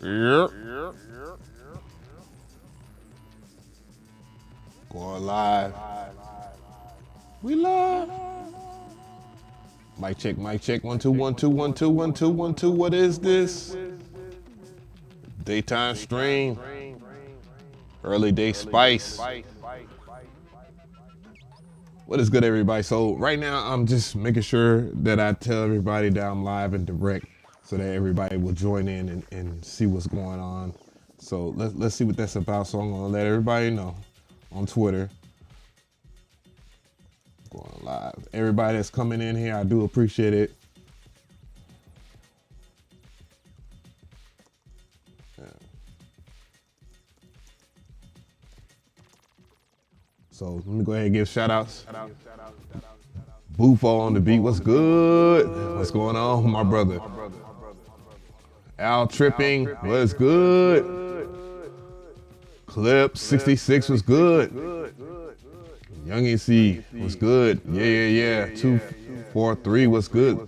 Yep. Going live. We live. Mic check, mic check. 1 2 1 2 1 2 1 2 1 2. What is this? Daytime stream. Early day spice. What is good, everybody? So right now I'm just making sure that I tell everybody that I'm live and direct so that everybody will join in and see what's going on. So let's see what that's about. So I'm gonna let everybody know on Twitter. Going live. Everybody that's coming in here, I do appreciate it. Yeah. So let me go ahead and give shout outs. Bufo on the beat, what's good? What's going on, my brother? Al Tripping, what's good? Clip 66 was good. Young AC was good. Yeah. 243 was good.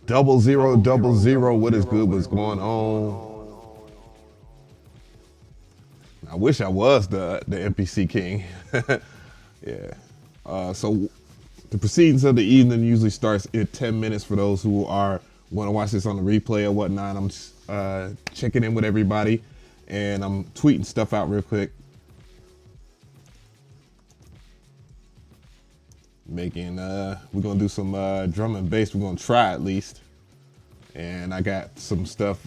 0000, what is good? What's going on? I wish I was the MPC king. Yeah. So the proceedings of the evening usually starts in 10 minutes for those who want to watch this on the replay or whatnot. I'm just, checking in with everybody and I'm tweeting stuff out real quick. We're gonna do some drum and bass. We're gonna try at least. And I got some stuff,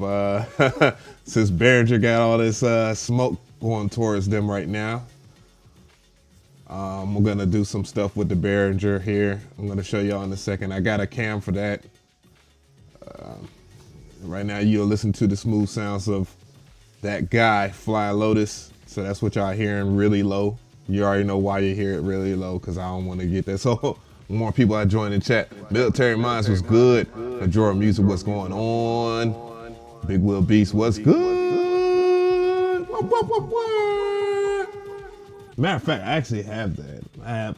since Behringer got all this smoke going towards them right now. We're gonna do some stuff with the Behringer here. I'm gonna show y'all in a second. I got a cam for that. Right now you'll listen to the smooth sounds of that guy, Fly Lotus. So that's what y'all hearing really low. You already know why you hear it really low, because I don't want to get that. So more people I join the chat. Military Minds was good. Majora Music, what's going on? Big Will Beast, what's good? Matter of fact, I actually have that.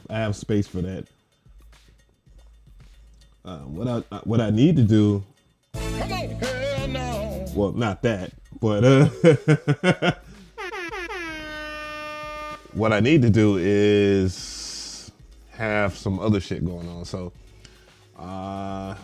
I have space for that. What I need to do. Come on, hell no. Well, not that, but what I need to do is have some other shit going on. So, all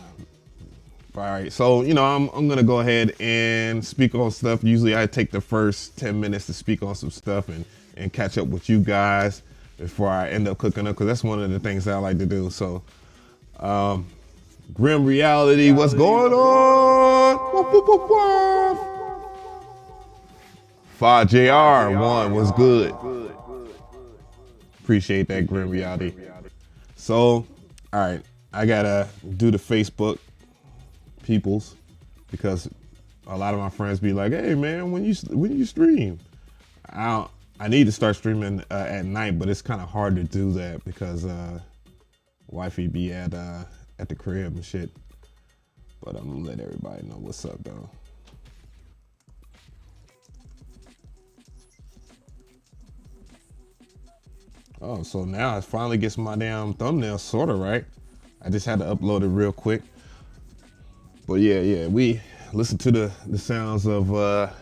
right. So, I'm gonna go ahead and speak on stuff. Usually I take the first 10 minutes to speak on some stuff and catch up with you guys before I end up cooking up, because that's one of the things that I like to do. So, Grim Reality, what's going on? 5JR1 was good. Appreciate that, Grim Reality. So, all right, I gotta do the Facebook peoples, because a lot of my friends be like, "Hey man, when you stream?" I need to start streaming at night, but it's kind of hard to do that because wifey be at the crib and shit. But I'm gonna let everybody know what's up though. Oh, so now it finally gets my damn thumbnail sorta right. I just had to upload it real quick. But yeah, we listen to the sounds of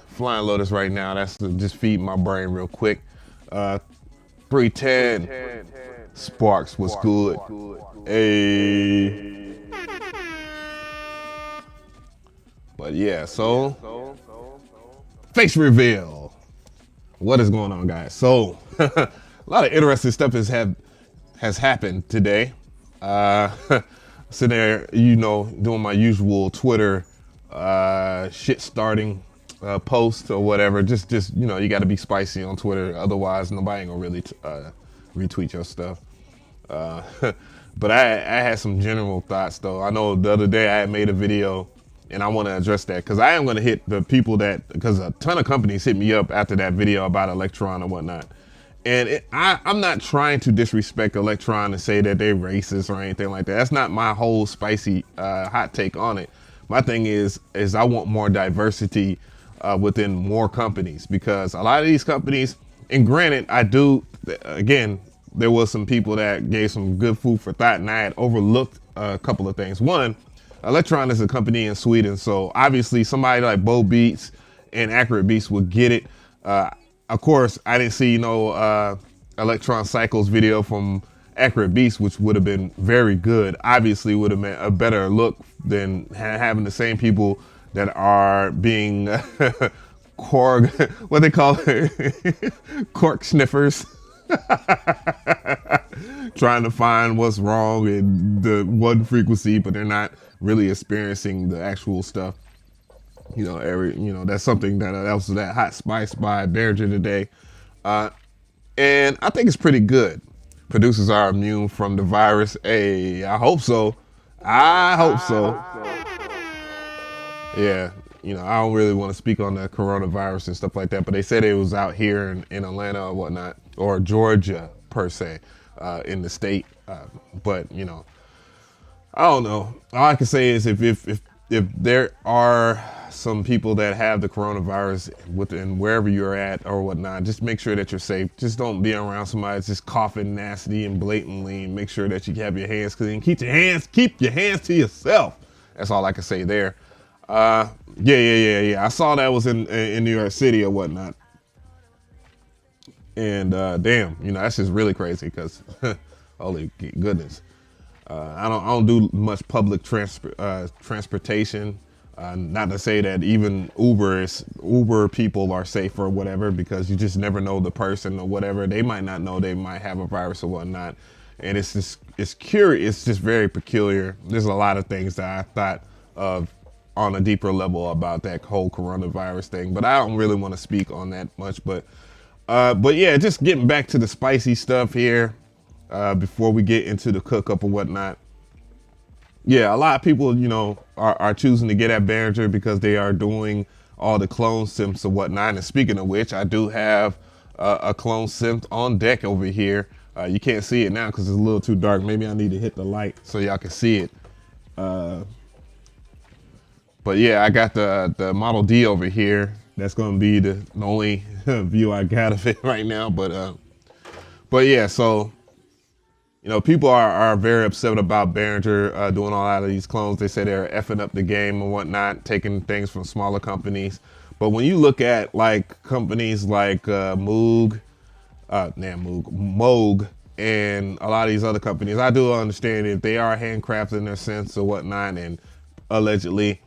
Flying Lotus right now. That's just feeding my brain real quick. 310 Sparks was good. Hey. But yeah, so face reveal. What is going on, guys? So a lot of interesting stuff has happened today. Sitting there, doing my usual Twitter shit starting post or whatever. Just you got to be spicy on Twitter, otherwise nobody ain't gonna really retweet your stuff. But I had some general thoughts though. I know the other day I had made a video, and I want to address that because I am going to hit the people because a ton of companies hit me up after that video about Electron and whatnot. And I'm not trying to disrespect Electron and say that they're racist or anything like that. That's not my whole spicy hot take on it. My thing is I want more diversity within more companies, because a lot of these companies, and granted, again, there was some people that gave some good food for thought, and I had overlooked a couple of things. One, Electron is a company in Sweden, so obviously somebody like Bo Beats and Accurate Beast would get it. Of course, I didn't see no Electron Cycles video from Accurate Beast, which would have been very good. Obviously, would have been a better look than having the same people that are being cork, what they call it, cork sniffers, trying to find what's wrong in the one frequency, but they're not really experiencing the actual stuff. That's something that was that hot spice by Behringer today, and I think it's pretty good. Producers are immune from the virus. Hey, I hope so. I hope so. Yeah, I don't really want to speak on the coronavirus and stuff like that, but they said it was out here in Atlanta or whatnot, or Georgia per se, in the state. But I don't know. All I can say is if there are some people that have the coronavirus within wherever you're at or whatnot, just make sure that you're safe. Just don't be around somebody that's just coughing nasty and blatantly, and make sure that you have your hands clean. Keep your hands to yourself. That's all I can say there. Yeah. I saw that was in New York City or whatnot. And damn, that's just really crazy because holy goodness. I don't do much public transportation. Not to say that even Uber people are safe or whatever, because you just never know the person or whatever. They might not know they might have a virus or whatnot. And it's curious. It's just very peculiar. There's a lot of things that I thought of on a deeper level about that whole coronavirus thing, but I don't really want to speak on that much. But yeah, just getting back to the spicy stuff here, before we get into the cook up or whatnot. Yeah, a lot of people, are choosing to get at Behringer because they are doing all the clone simps or whatnot. And speaking of which, I do have a clone simp on deck over here. You can't see it now because it's a little too dark. Maybe I need to hit the light so y'all can see it. But yeah, I got the Model D over here. That's going to be the only view I got of it right now. But yeah, so people are very upset about Behringer doing all out of these clones. They say they're effing up the game and whatnot, taking things from smaller companies. But when you look at like companies like Moog, and a lot of these other companies, I do understand if they are handcrafted in their sense or whatnot, and allegedly,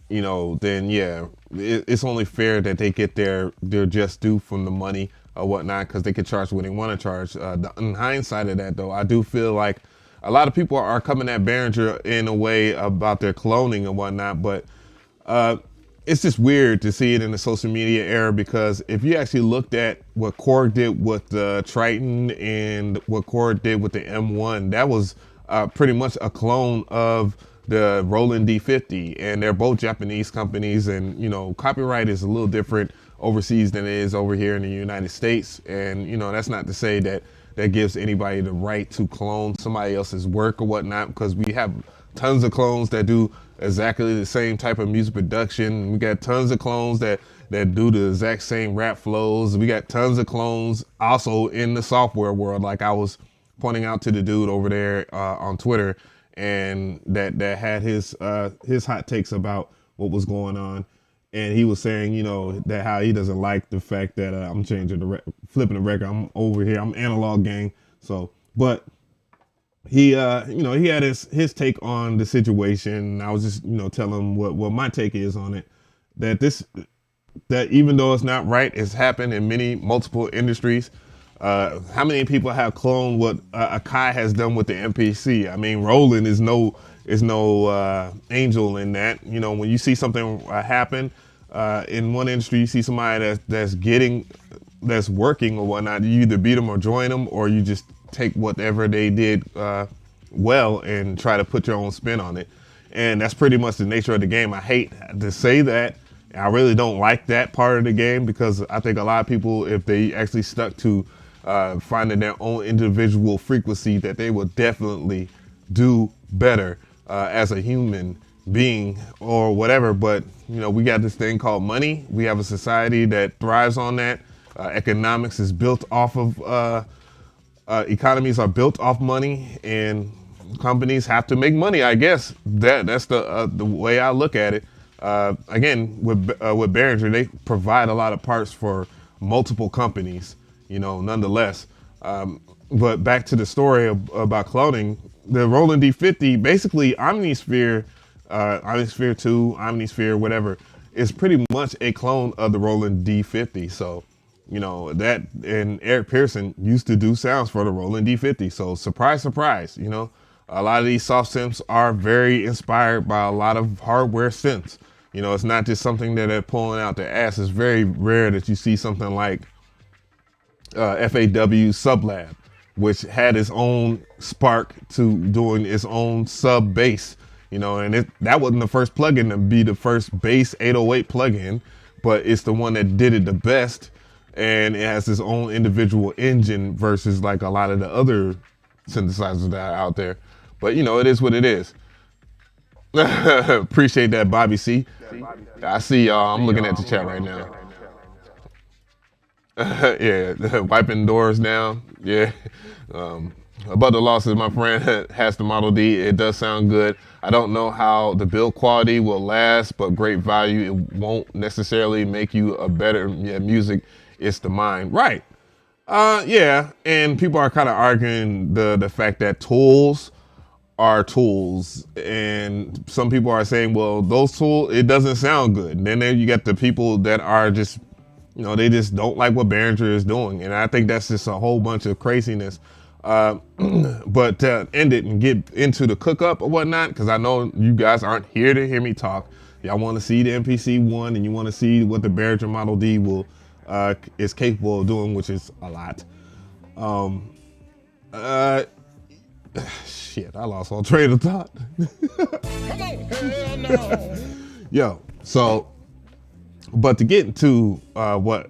then yeah, it's only fair that they get their just due from the money or whatnot, because they can charge what they want to charge. In hindsight of that, though, I do feel like a lot of people are coming at Behringer in a way about their cloning and whatnot, but it's just weird to see it in the social media era, because if you actually looked at what Korg did with the Triton and what Korg did with the M1, that was pretty much a clone of the Roland D50, and they're both Japanese companies, and copyright is a little different overseas than it is over here in the United States. And that's not to say that gives anybody the right to clone somebody else's work or whatnot, because we have tons of clones that do exactly the same type of music production. We got tons of clones that do the exact same rap flows. We got tons of clones also in the software world, like I was pointing out to the dude over there on Twitter, and that had his hot takes about what was going on. And he was saying, that how he doesn't like the fact that I'm changing flipping the record. I'm over here. I'm analog gang. So, but he, he had his take on the situation. I was just, telling him what my take is on it. That even though it's not right, it's happened in multiple industries. How many people have cloned what Akai has done with the MPC? I mean, Roland is no angel in that. When you see something happen in one industry, you see somebody that's working or whatnot, you either beat them or join them, or you just take whatever they did well and try to put your own spin on it. And that's pretty much the nature of the game. I hate to say that. I really don't like that part of the game, because I think a lot of people, if they actually stuck to finding their own individual frequency, that they will definitely do better as a human being or whatever. But we got this thing called money. We have a society that thrives on that. Economics is built off of economies are built off money, and companies have to make money. I guess that's the way I look at it. Again, with Behringer, they provide a lot of parts for multiple companies, nonetheless. But back to the story about cloning, the Roland D50, basically Omnisphere, Omnisphere 2, Omnisphere, whatever, is pretty much a clone of the Roland D50. So, that, and Eric Pearson used to do sounds for the Roland D50. So surprise, surprise, a lot of these soft synths are very inspired by a lot of hardware synths. It's not just something that they're pulling out their ass. It's very rare that you see something like FAW Sublab, which had its own spark to doing its own sub bass, and that wasn't the first plugin to be the first bass 808 plugin, but it's the one that did it the best, and it has its own individual engine versus like a lot of the other synthesizers that are out there. But it is what it is. Appreciate that, Bobby C. I see y'all. I'm looking at the chat right now. Yeah, wiping doors down. Yeah. About the losses, my friend has the Model D. It does sound good. I don't know how the build quality will last, but great value. It won't necessarily make you a better music. It's the mind. Right. Yeah. And people are kind of arguing the fact that tools are tools, and some people are saying, well, those tools, it doesn't sound good. And then you got the people that are just, they just don't like what Behringer is doing, and I think that's just a whole bunch of craziness. But to end it and get into the cook up or whatnot, because I know you guys aren't here to hear me talk. Y'all want to see the MPC One, and you want to see what the Behringer Model D is capable of doing, which is a lot. Shit, I lost all train of thought. Yo, so, but to get into what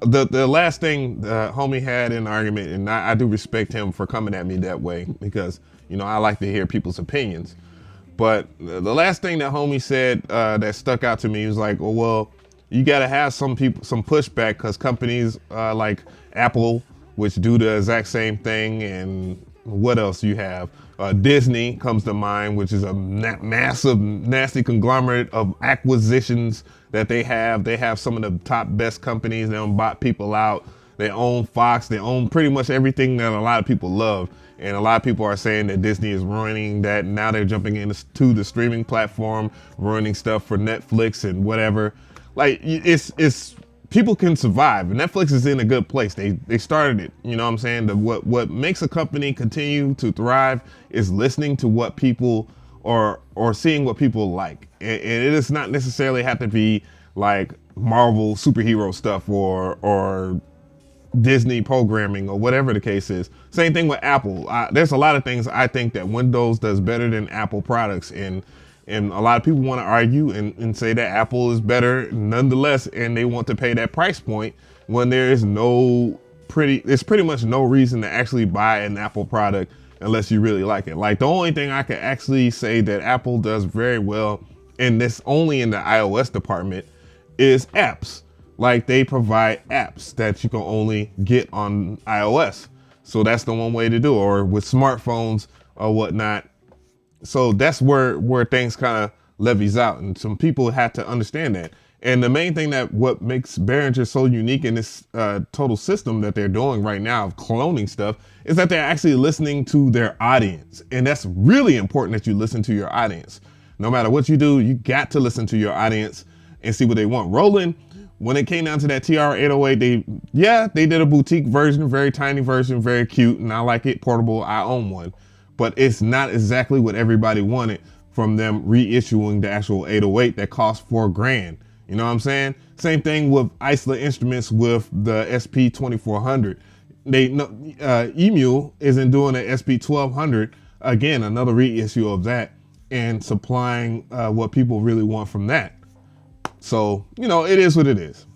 the last thing the homie had in the argument, and I do respect him for coming at me that way, because I like to hear people's opinions. But the last thing that homie said that stuck out to me was like, well, you got to have some pushback, because companies like Apple, which do the exact same thing, and what else you have? Disney comes to mind, which is a massive, nasty conglomerate of acquisitions that they have. They have some of the top best companies. They don't bot people out. They own Fox. They own pretty much everything that a lot of people love. And a lot of people are saying that Disney is ruining that. Now they're jumping into the streaming platform, ruining stuff for Netflix and whatever. Like, it's people can survive. Netflix is in a good place. They started it. You know what I'm saying? What makes a company continue to thrive is listening to what people or seeing what people like. And it does not necessarily have to be like Marvel superhero stuff or Disney programming or whatever the case is. Same thing with Apple. There's a lot of things I think that Windows does better than Apple products, and a lot of people want to argue and say that Apple is better nonetheless, and they want to pay that price point when there is there's pretty much no reason to actually buy an Apple product unless you really like it. Like, the only thing I could actually say that Apple does very well, and this only in the iOS department, is apps. Like, they provide apps that you can only get on iOS. So that's the one way to do it, or with smartphones or whatnot. So that's where things kind of levies out, and some people had to understand that. And the main thing that what makes Behringer so unique in this total system that they're doing right now of cloning stuff is that they're actually listening to their audience. And that's really important, that you listen to your audience. No matter what you do, you got to listen to your audience and see what they want. Roland, when it came down to that TR-808, they did a boutique version, very tiny version, very cute, and I like it, portable. I own one. But it's not exactly what everybody wanted from them reissuing the actual 808 that cost $4,000. You know what I'm saying? Same thing with Isola Instruments with the SP2400. Emu isn't doing an SP1200. Again, another reissue of that, and supplying what people really want from that. So, it is what it is.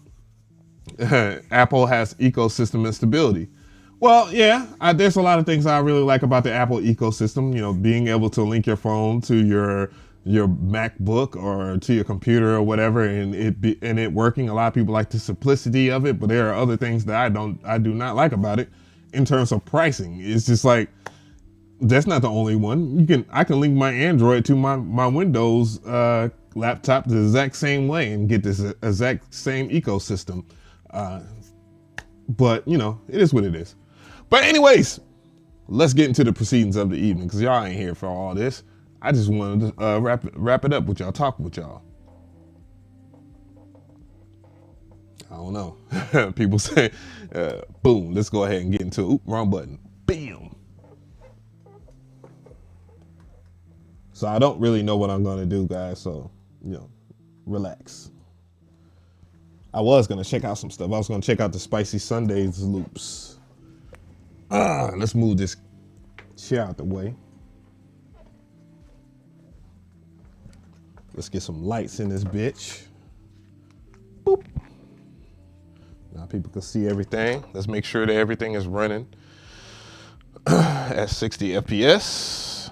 Apple has ecosystem instability. Well, yeah, there's a lot of things I really like about the Apple ecosystem. Being able to link your phone to your MacBook or to your computer or whatever, and it working. A lot of people like the simplicity of it, but there are other things that I do not like about it in terms of pricing. It's just like, that's not the only one. I can link my Android to my Windows laptop the exact same way and get this exact same ecosystem. But you know, it is what it is. But anyways, let's get into the proceedings of the evening, because y'all ain't here for all this. I just wanted to wrap it up with y'all, talk with y'all. I don't know. People say, boom, let's go ahead and get into it. Oop, wrong button. Bam. So I don't really know what I'm going to do, guys. So, you know, relax. I was going to check out some stuff. I was going to check out the Spicy Sundays loops. Let's move this chair out the way. Let's get some lights in this bitch. Boop. Now people can see everything. Let's make sure that everything is running at 60 FPS.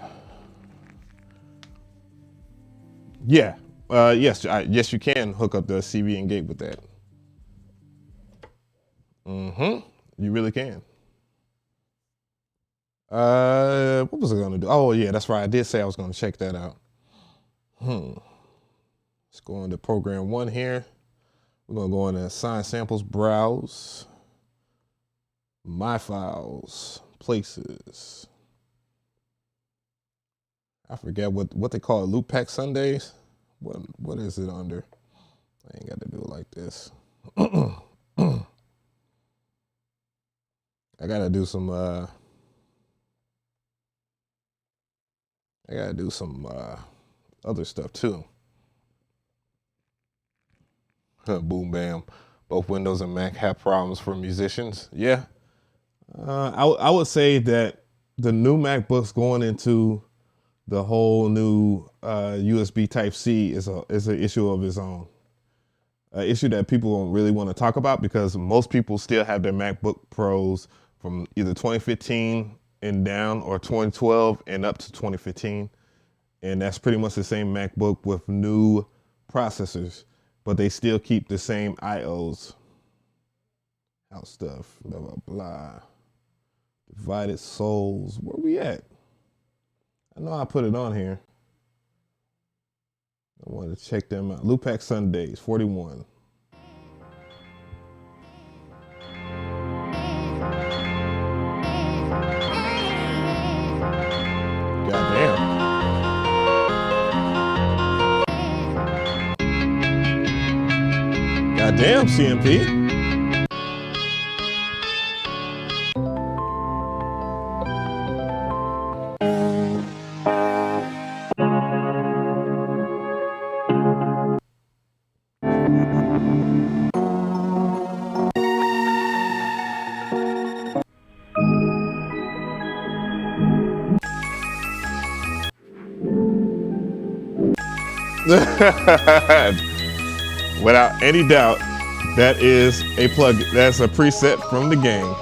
Yeah. Yes, you can hook up the CV and gate with that. You really can. What was I gonna do? Oh yeah, that's right. I did say I was gonna check that out. Let's go into program 1 here. We're gonna go into assign samples, browse, my files, places. I forget what they call it, loop pack Sundays. What is it under? I ain't got to do it like this. I gotta do some other stuff too. Boom bam. Both Windows and Mac have problems for musicians. Yeah. I would say that the new MacBooks going into the whole new USB Type-C is an issue of its own. An issue that people don't really want to talk about, because most people still have their MacBook Pros from either 2015 and down, or 2012 and up to 2015. And that's pretty much the same MacBook with new processors, but they still keep the same IOs. House stuff, blah, blah, blah. Divided Souls, where we at? I know I put it on here. I wanted to check them out. Looppack Sundays, 41. Goddamn. Goddamn, CMP. Without any doubt, that is a plug. That's a preset from the game.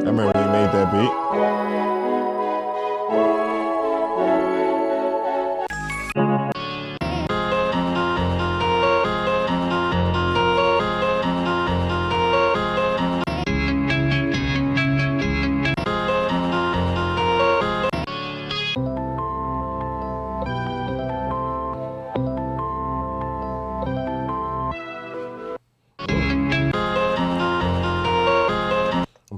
I remember they made that beat.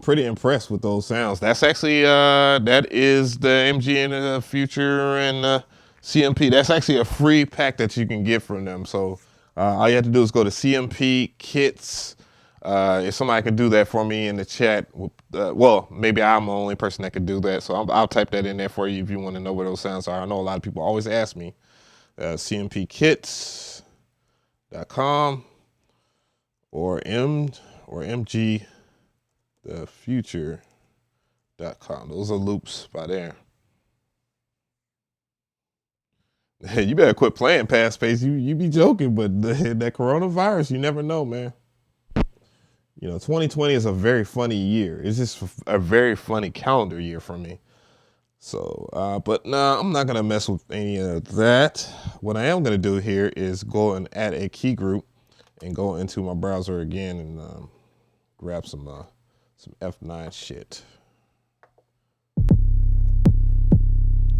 Pretty impressed with those sounds. That's actually that is the MG in the Future and CMP. That's actually a free pack that you can get from them. So all you have to do is go to CMP Kits. If somebody could do that for me in the chat, well, maybe I'm the only person that could do that. So I'll type that in there for you if you want to know where those sounds are. I know a lot of people always ask me. CMPKits.com or MG. Thefuture.com. Those are loops by there. Hey, you better quit playing Past Space. You be joking, but that coronavirus, you never know, man. You know, 2020 is a very funny year. It's just a very funny calendar year for me. So, but no, I'm not gonna mess with any of that. What I am gonna do here is go and add a key group and go into my browser again and grab some F9 shit.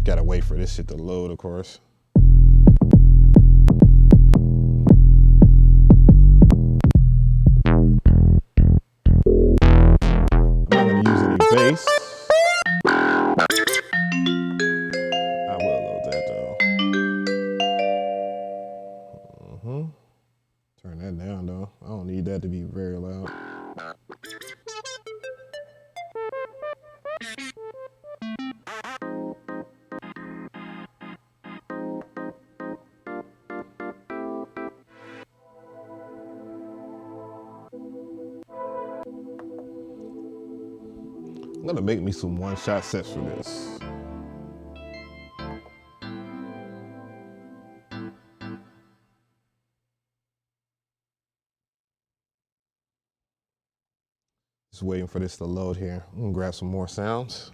Gotta wait for this shit to load, of course. I'm not gonna use any bass. I will load that though. Turn that down though. I don't need that to be very loud. I'm gonna make me some one-shot sets for this. Just waiting for this to load here. I'm gonna grab some more sounds.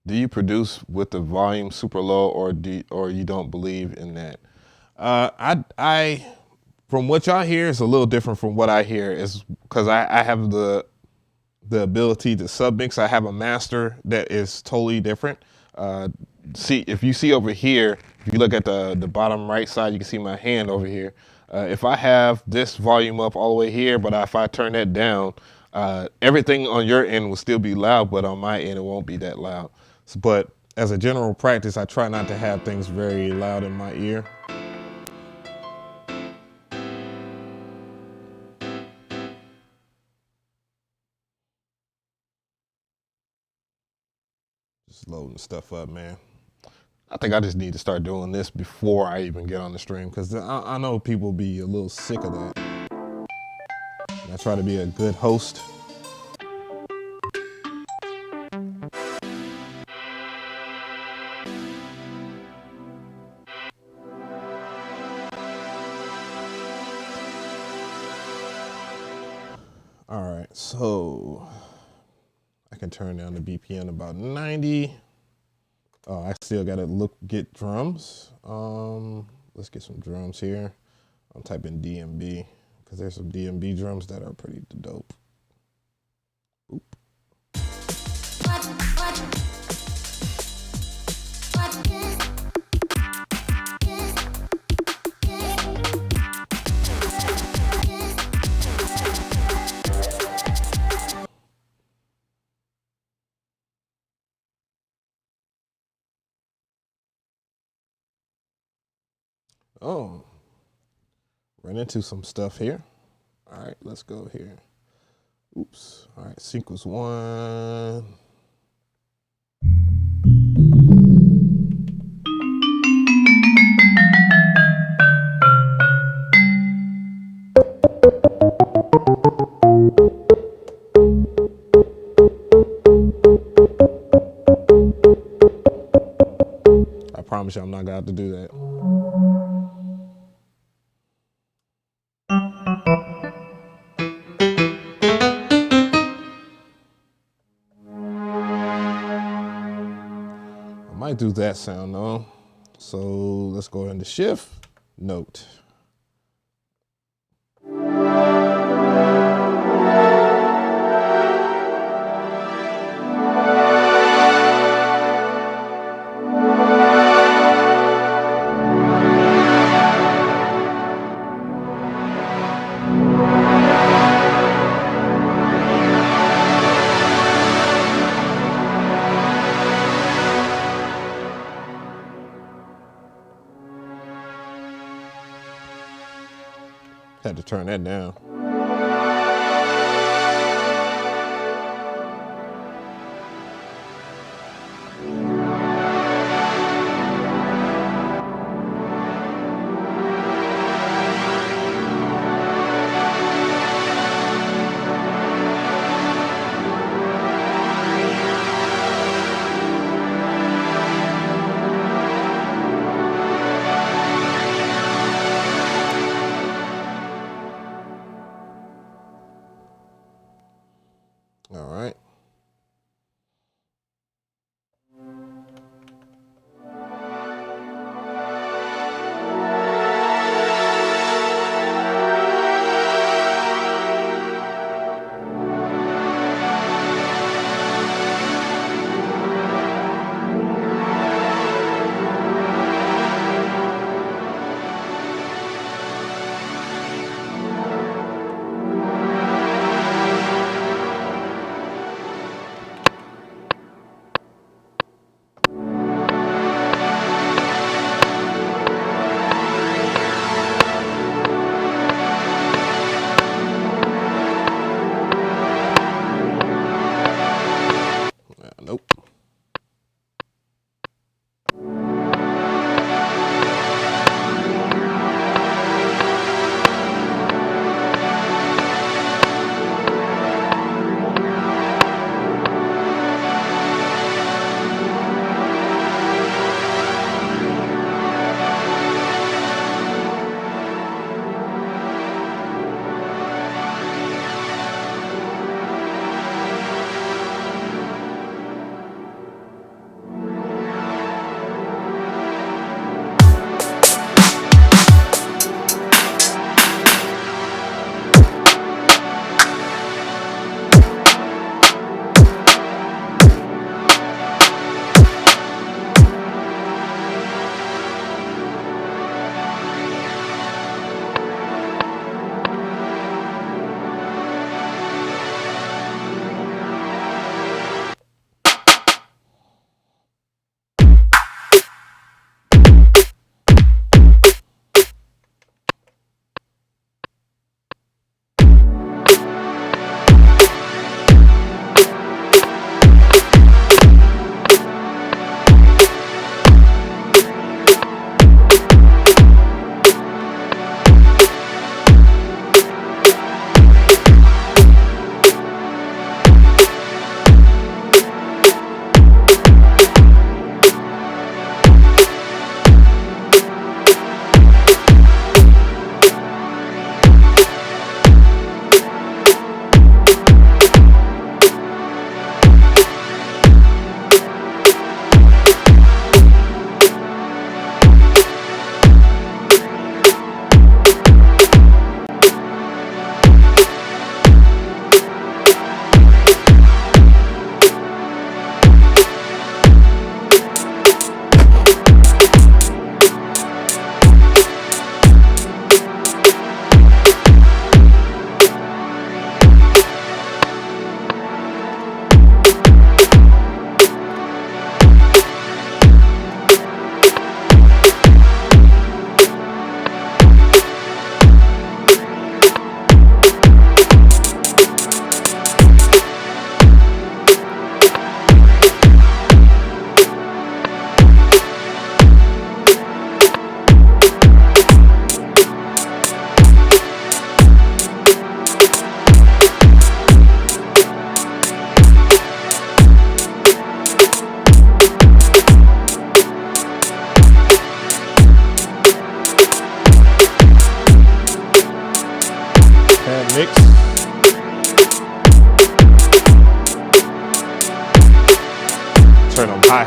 Do you produce with the volume super low, or you don't believe in that? I from what y'all hear is a little different from what I hear, is because I have the ability to submix. I have a master that is totally different. See, if you see over here, if you look at the bottom right side, you can see my hand over here. If I have this volume up all the way here, but if I turn that down, everything on your end will still be loud, but on my end, it won't be that loud. But as a general practice, I try not to have things very loud in my ear. Just loading stuff up, man. I think I just need to start doing this before I even get on the stream, because I know people be a little sick of that. I try to be a good host. All right, so I can turn down the BPM about 90. Oh, I still gotta get drums. Let's get some drums here. I'm typing DnB because there's some DnB drums that are pretty dope. Oop. Oh, ran into some stuff here. All right, let's go here. Oops. All right, sequence 1. I promise you I'm not gonna have to do that. I might do that sound though. So let's go into shift, note. Had to turn that down.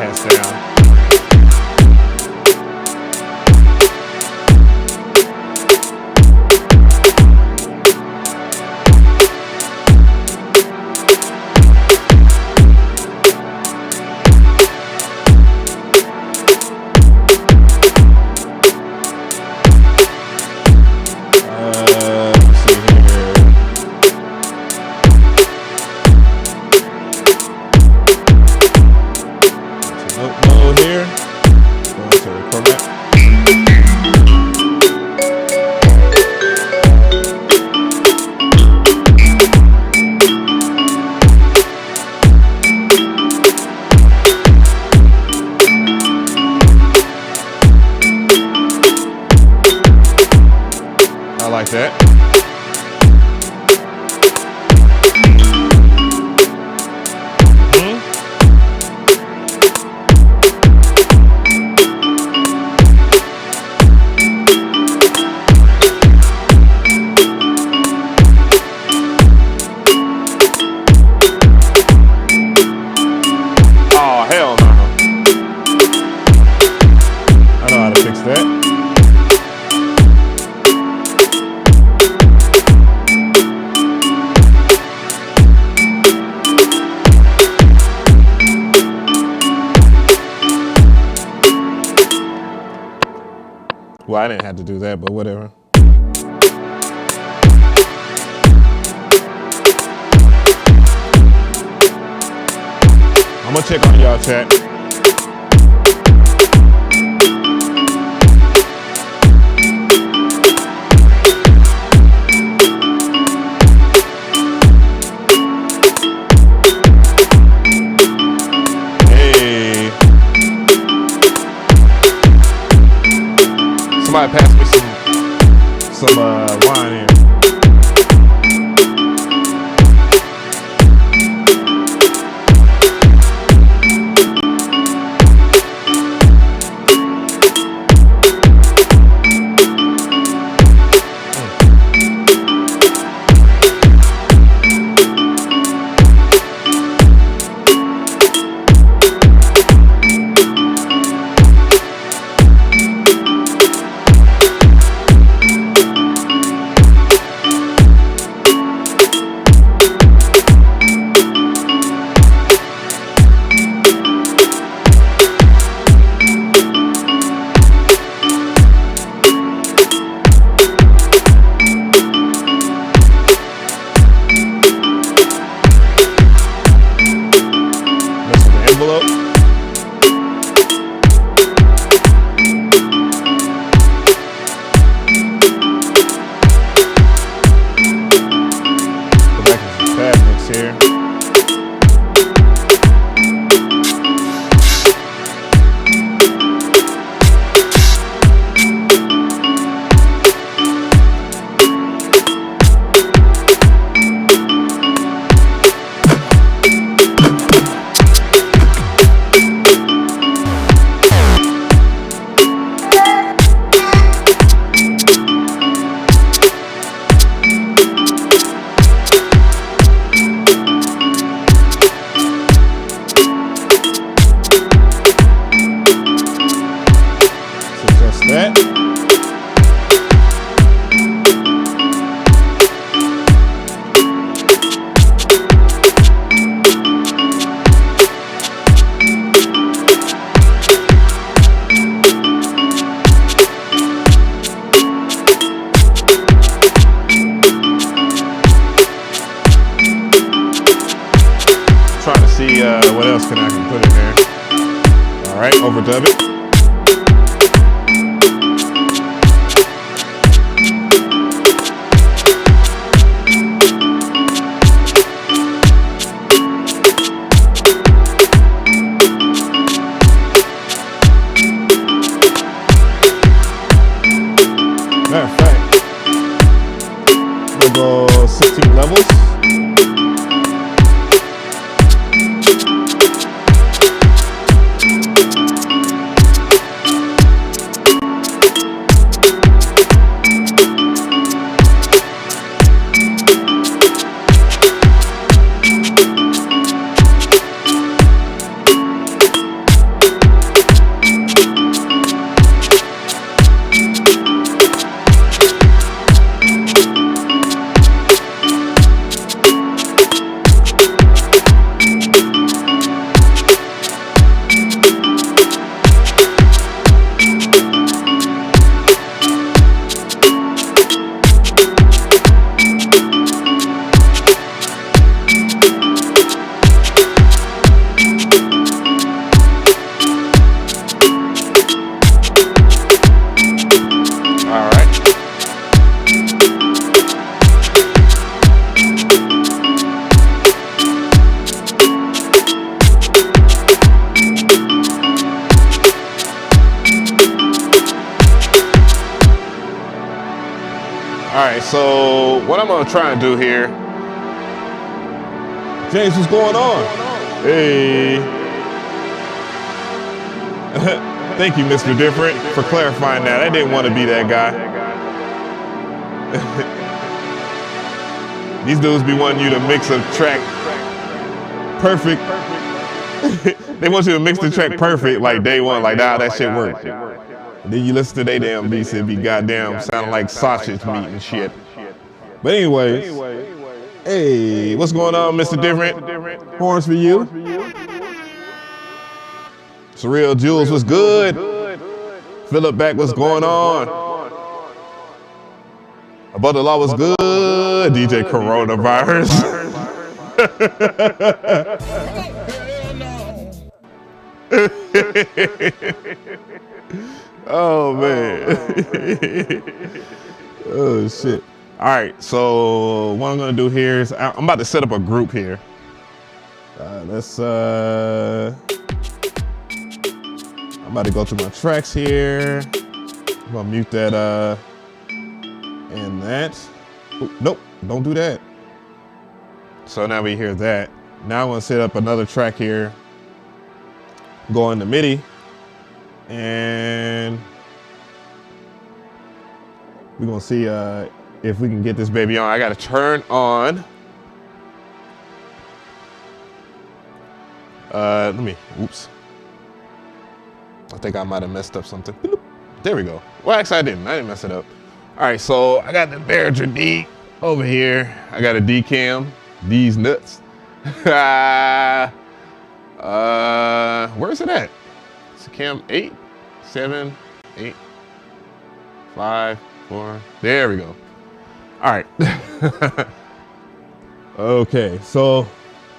hi-hats down. Like that. Oh, hell no. I know how to fix that. Well, I didn't have to do that, but whatever. I'm gonna check on y'all, chat. Somebody pass me some wine here. What else can I put in there? All right, overdub it. Matter of fact, we'll go 16 levels. so what I'm gonna try and do here. James, what's going on? Hey. Thank you, Mr. Different, for clarifying that. I didn't want to be that guy. These dudes be wanting you to mix a track perfect. They want you to mix the track perfect like day one, like, nah, that shit worked. Then you listen to they damn beats, it be goddamn sounding like sausage meat and shit. But anyways, hey, what's going on, Mr. Different? Horns for you. Surreal Jules, what's good? Philip back, what's going on? Above the Law was good. DJ Coronavirus. Oh man. Oh shit. All right, so what I'm gonna do here is I'm about to set up a group here. I'm about to go through my tracks here. I'm gonna mute that and that. Ooh, nope, don't do that. So now we hear that. Now I'm gonna set up another track here. Go into MIDI. And we're gonna see if we can get this baby on. I gotta turn on. Oops. I think I might have messed up something. There we go. Well, actually I didn't mess it up. All right, so I got the Behringer D over here. I got a D cam, these nuts. Where's it at? It's cam 8, 7, 8, 5, 4. There we go. All right. Okay, so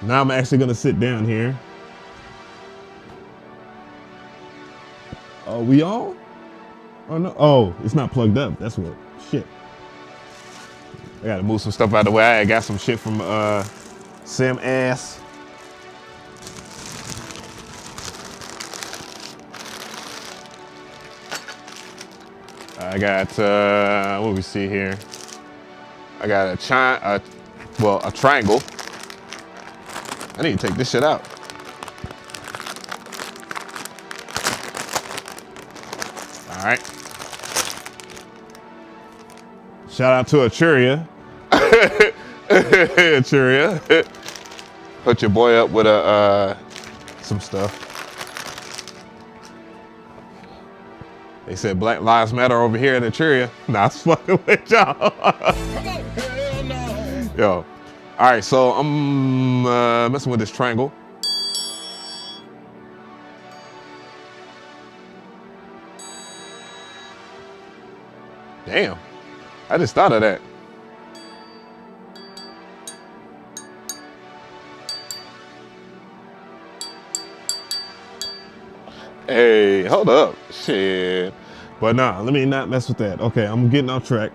now I'm actually gonna sit down here. Oh, we all? Oh no! Oh, it's not plugged up. That's what. Shit. I gotta move some stuff out of the way. I got some shit from Sam Ass. I got what we see here. I got a triangle. I need to take this shit out. All right. Shout out to Achuria. Achuria. Hook your boy up with some stuff. They said Black Lives Matter over here in Achuria. Nah, I'm fucking with y'all. Yo. All right, so I'm messing with this triangle. Damn, I just thought of that. Hey, hold up, shit. But nah, let me not mess with that. Okay, I'm getting off track.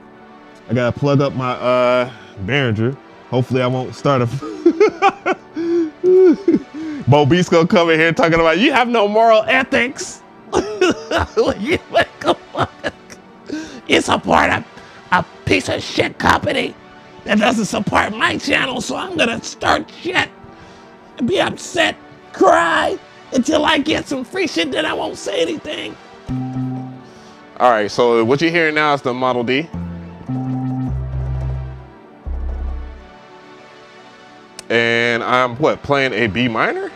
I gotta plug up my Behringer. Hopefully I won't start a Bo Beast gonna come in here talking about you have no moral ethics. You support a piece of shit company that doesn't support my channel, so I'm gonna start shit and be upset, cry until I get some free shit, then I won't say anything. All right, so what you're hearing now is the Model D. And I'm playing a B minor?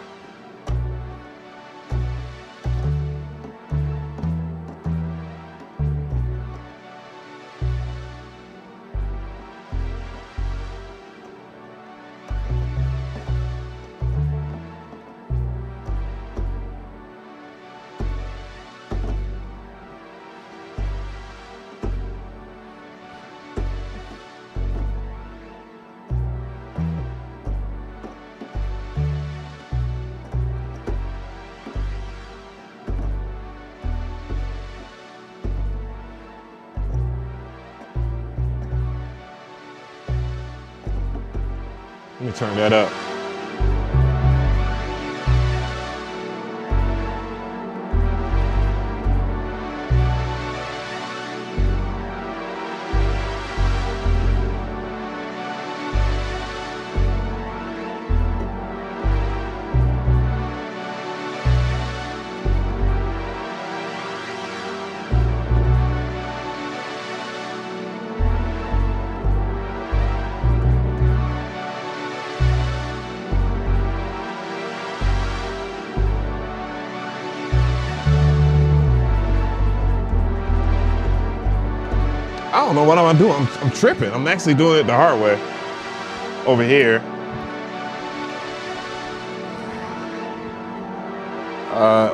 Let me turn that up. I don't know what I'm doing. I'm tripping. I'm actually doing it the hard way over here.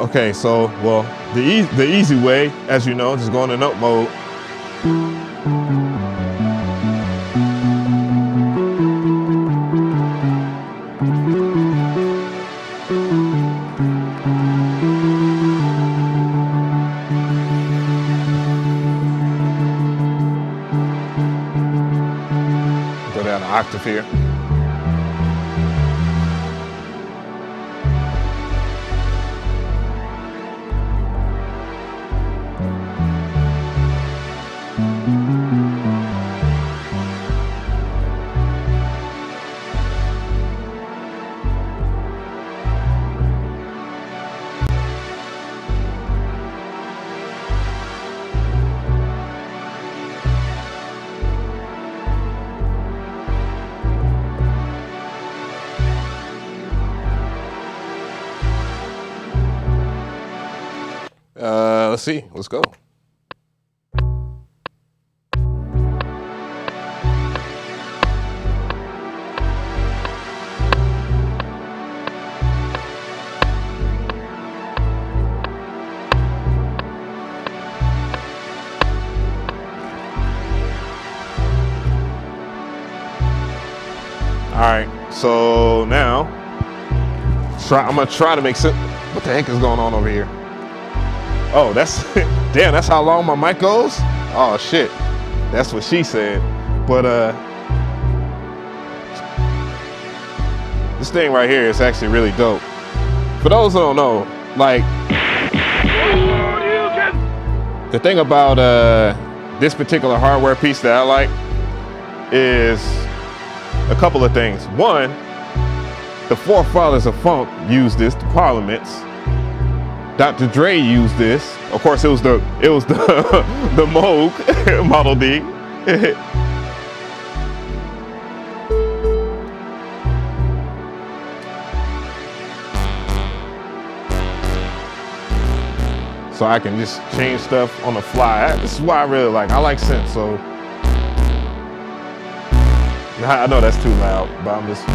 Okay, so, well, the easy way, as you know, just going in note mode. Go down an octave here. Let's see. Let's go. All right. So now, I'm gonna try to make sense. What the heck is going on over here? Oh, that's, damn, that's how long my mic goes? Oh, shit. That's what she said. But, this thing right here is actually really dope. For those who don't know, like, the thing about this particular hardware piece that I like is a couple of things. One, the forefathers of funk used this, the Parliaments. Dr. Dre used this. Of course, it was the the Moog Model D. So I can just change stuff on the fly. This is why I really like. I like synth. So I know that's too loud, but I'm just.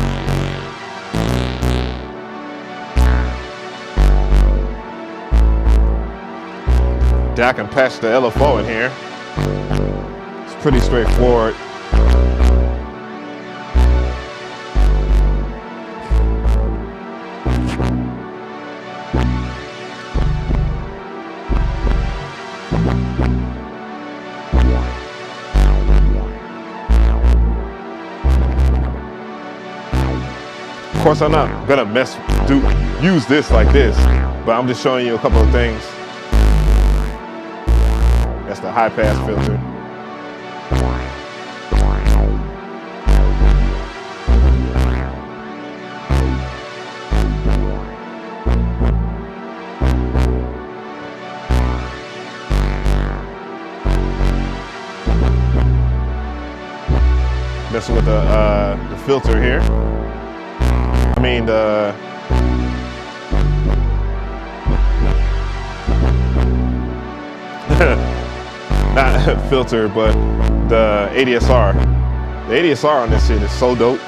I can patch the LFO in here. It's pretty straightforward. Of course, I'm not gonna use this like this, but I'm just showing you a couple of things. That's the high pass filter. Messing with the filter here. I mean the not filter, but the ADSR. The ADSR on this shit is so dope.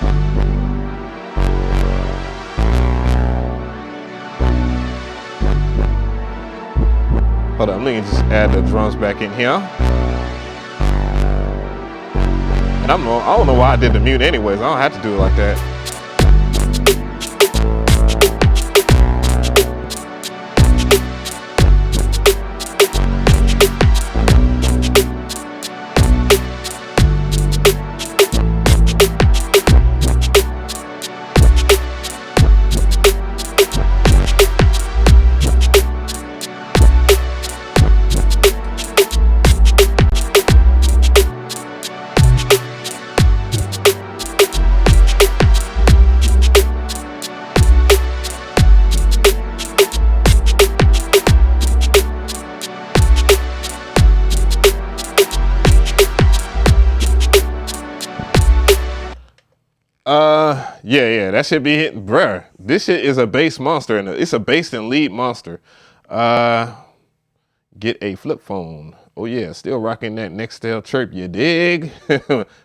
Hold on, let me just add the drums back in here. And I don't know why I did the mute anyways. I don't have to do it like that. Yeah, that should be hitting, bruh. This shit is a bass monster, and it's a bass and lead monster. get a flip phone. Oh yeah, still rocking that Nextel chirp, you dig?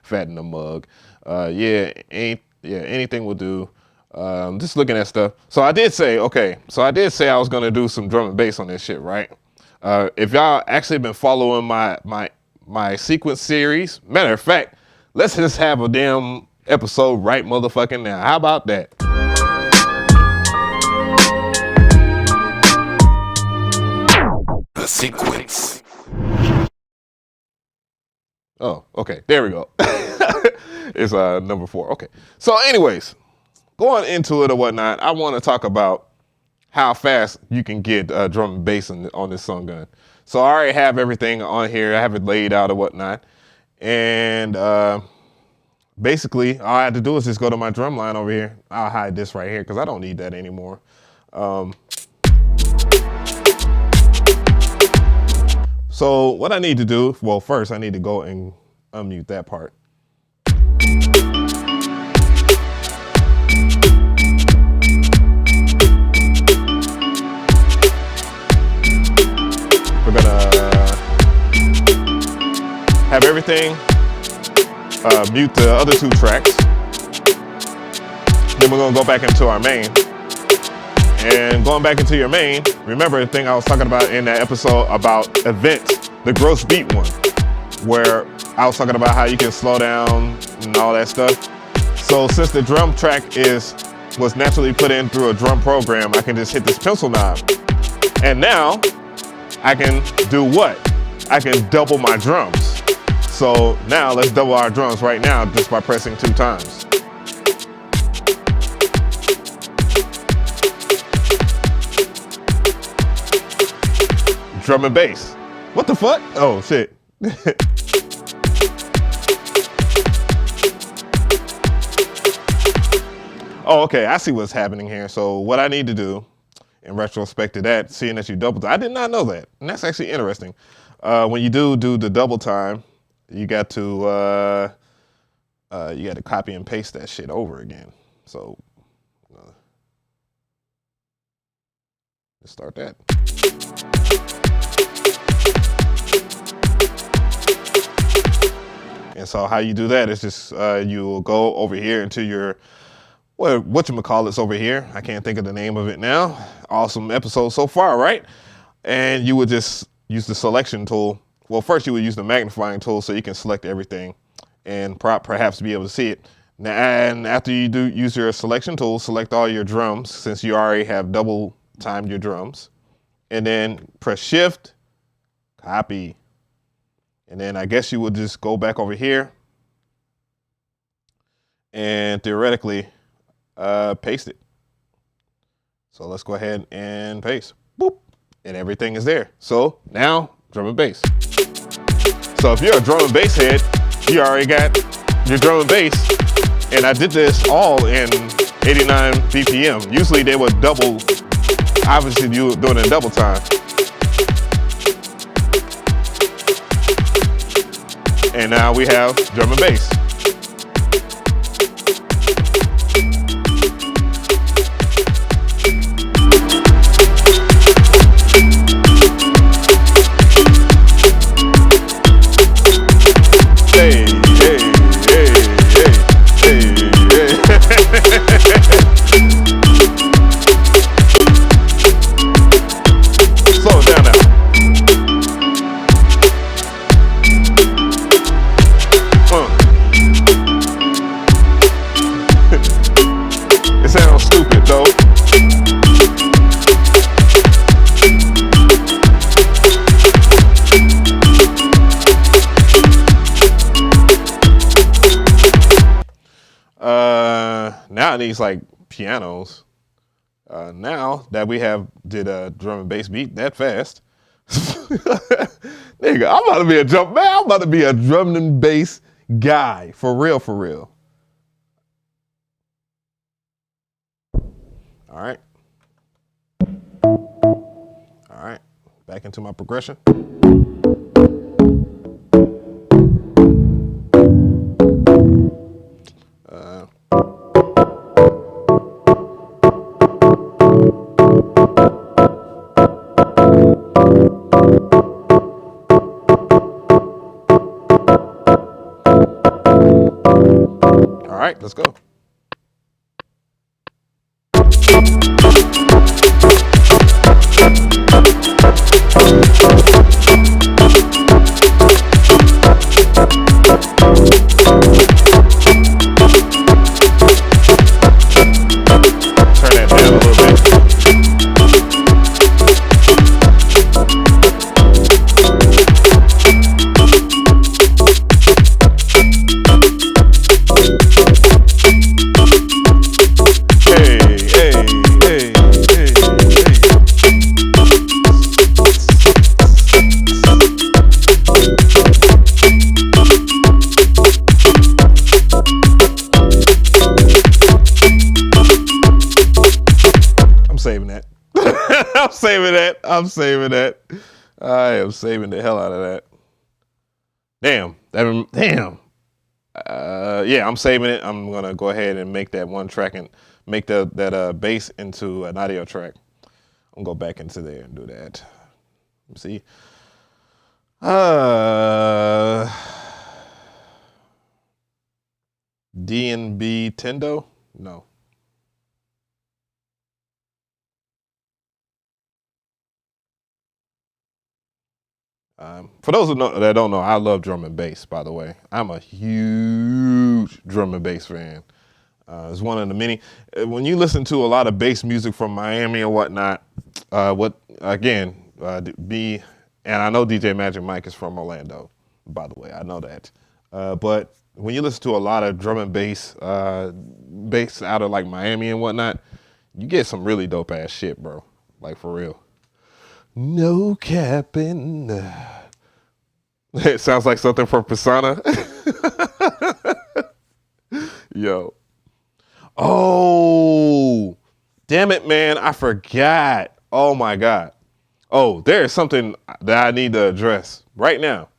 Fat in the mug. Yeah, anything will do. Just looking at stuff. So I did say I was gonna do some drum and bass on this shit, right? If y'all actually been following my sequence series, matter of fact, let's just have a damn episode right motherfucking now. How about that? The sequence. Oh, okay. There we go. It's number 4. Okay. So anyways, going into it or whatnot, I want to talk about how fast you can get drum and bass on this song gun. So I already have everything on here. I have it laid out or whatnot. And basically, all I have to do is just go to my drum line over here. I'll hide this right here because I don't need that anymore. So what I need to do, well, first I need to go and unmute that part. We're gonna have everything, mute the other 2 tracks. Then we're gonna go back into our main. And going back into your main, remember the thing I was talking about in that episode about events, the gross beat one, where I was talking about how you can slow down and all that stuff. So since the drum track was naturally put in through a drum program, I can just hit this pencil knob. And now I can do what? I can double my drums. So now let's double our drums right now just by pressing 2 times. Drum and bass. What the fuck? Oh shit. Oh, okay, I see what's happening here. So what I need to do in retrospect to that, seeing that you doubled, I did not know that. And that's actually interesting. When you do the double time, you got to copy and paste that shit over again. So let's start that. And so how you do that is just you'll go over here into your whatchamacallits over here. I can't think of the name of it now. Awesome episode so far, right? And you would just use the selection tool. Well, first you would use the magnifying tool so you can select everything and perhaps be able to see it. Now, and after you do use your selection tool, select all your drums since you already have double timed your drums. And then press Shift, copy. And then I guess you would just go back over here and theoretically paste it. So let's go ahead and paste. Boop. And everything is there. So now drum and bass. So if you're a drum and bass head, you already got your drum and bass. And I did this all in 89 BPM. Usually they would double, obviously you were doing it in double time. And now we have drum and bass. Hey, hey, hey, hey, hey, hey. Slow it down now. It sounds stupid though. Now it needs like pianos. Now that we did a drum and bass beat that fast, nigga, I'm about to be a I'm about to be a drum and bass guy for real, for real. All right. All right. Back into my progression. right, let's go. Turn that down a little bit. Hey, hey, hey, hey, hey. I'm saving that. I'm saving that. I'm saving that. I am saving the hell out of that. Damn. Damn. Yeah, I'm saving it. I'm gonna go ahead and make that one track and make that bass into an audio track. I'm gonna go back into there and do that. Let's see. DnB Tendo? No. For those that don't know, I love drum and bass, by the way. I'm a huge drum and bass fan. It's one of the many. When you listen to a lot of bass music from Miami or whatnot, and I know DJ Magic Mike is from Orlando, by the way, I know that. But when you listen to a lot of drum and bass out of like Miami and whatnot, you get some really dope ass shit, bro. Like for real. No capping. It sounds like something from Persona. Yo. Oh, damn it, man. I forgot. Oh my God. Oh, there is something that I need to address right now.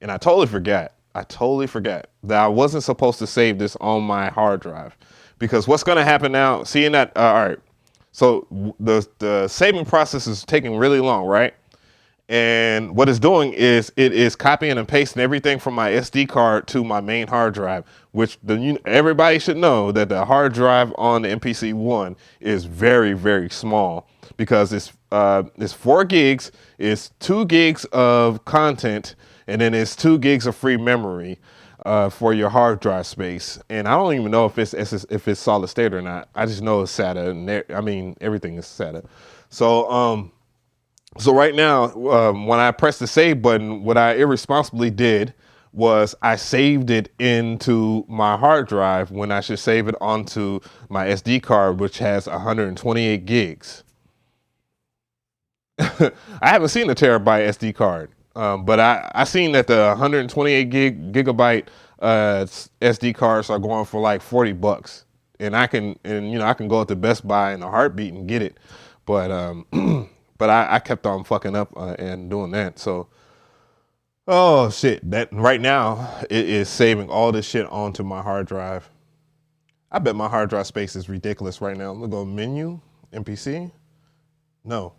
And I totally forgot. That I wasn't supposed to save this on my hard drive. Because what's going to happen now, seeing that, all right. So the saving process is taking really long, right? And what it's doing is it is copying and pasting everything from my SD card to my main hard drive, which everybody should know that the hard drive on the MPC One is very, very small because it's 4 gigs, it's 2 gigs of content, and then it's 2 gigs of free memory for your hard drive space. And I don't even know if it's solid state or not. I just know it's SATA, and everything is SATA. So right now, when I press the save button, what I irresponsibly did was I saved it into my hard drive when I should save it onto my SD card, which has 128 gigs. I haven't seen a terabyte SD card, but I seen that the 128 gigabyte SD cards are going for like $40, and I can go to Best Buy in a heartbeat and get it, but but I kept on fucking up and doing that. So, oh shit, that right now it is saving all this shit onto my hard drive. I bet my hard drive space is ridiculous right now. I'm gonna go menu, MPC. No,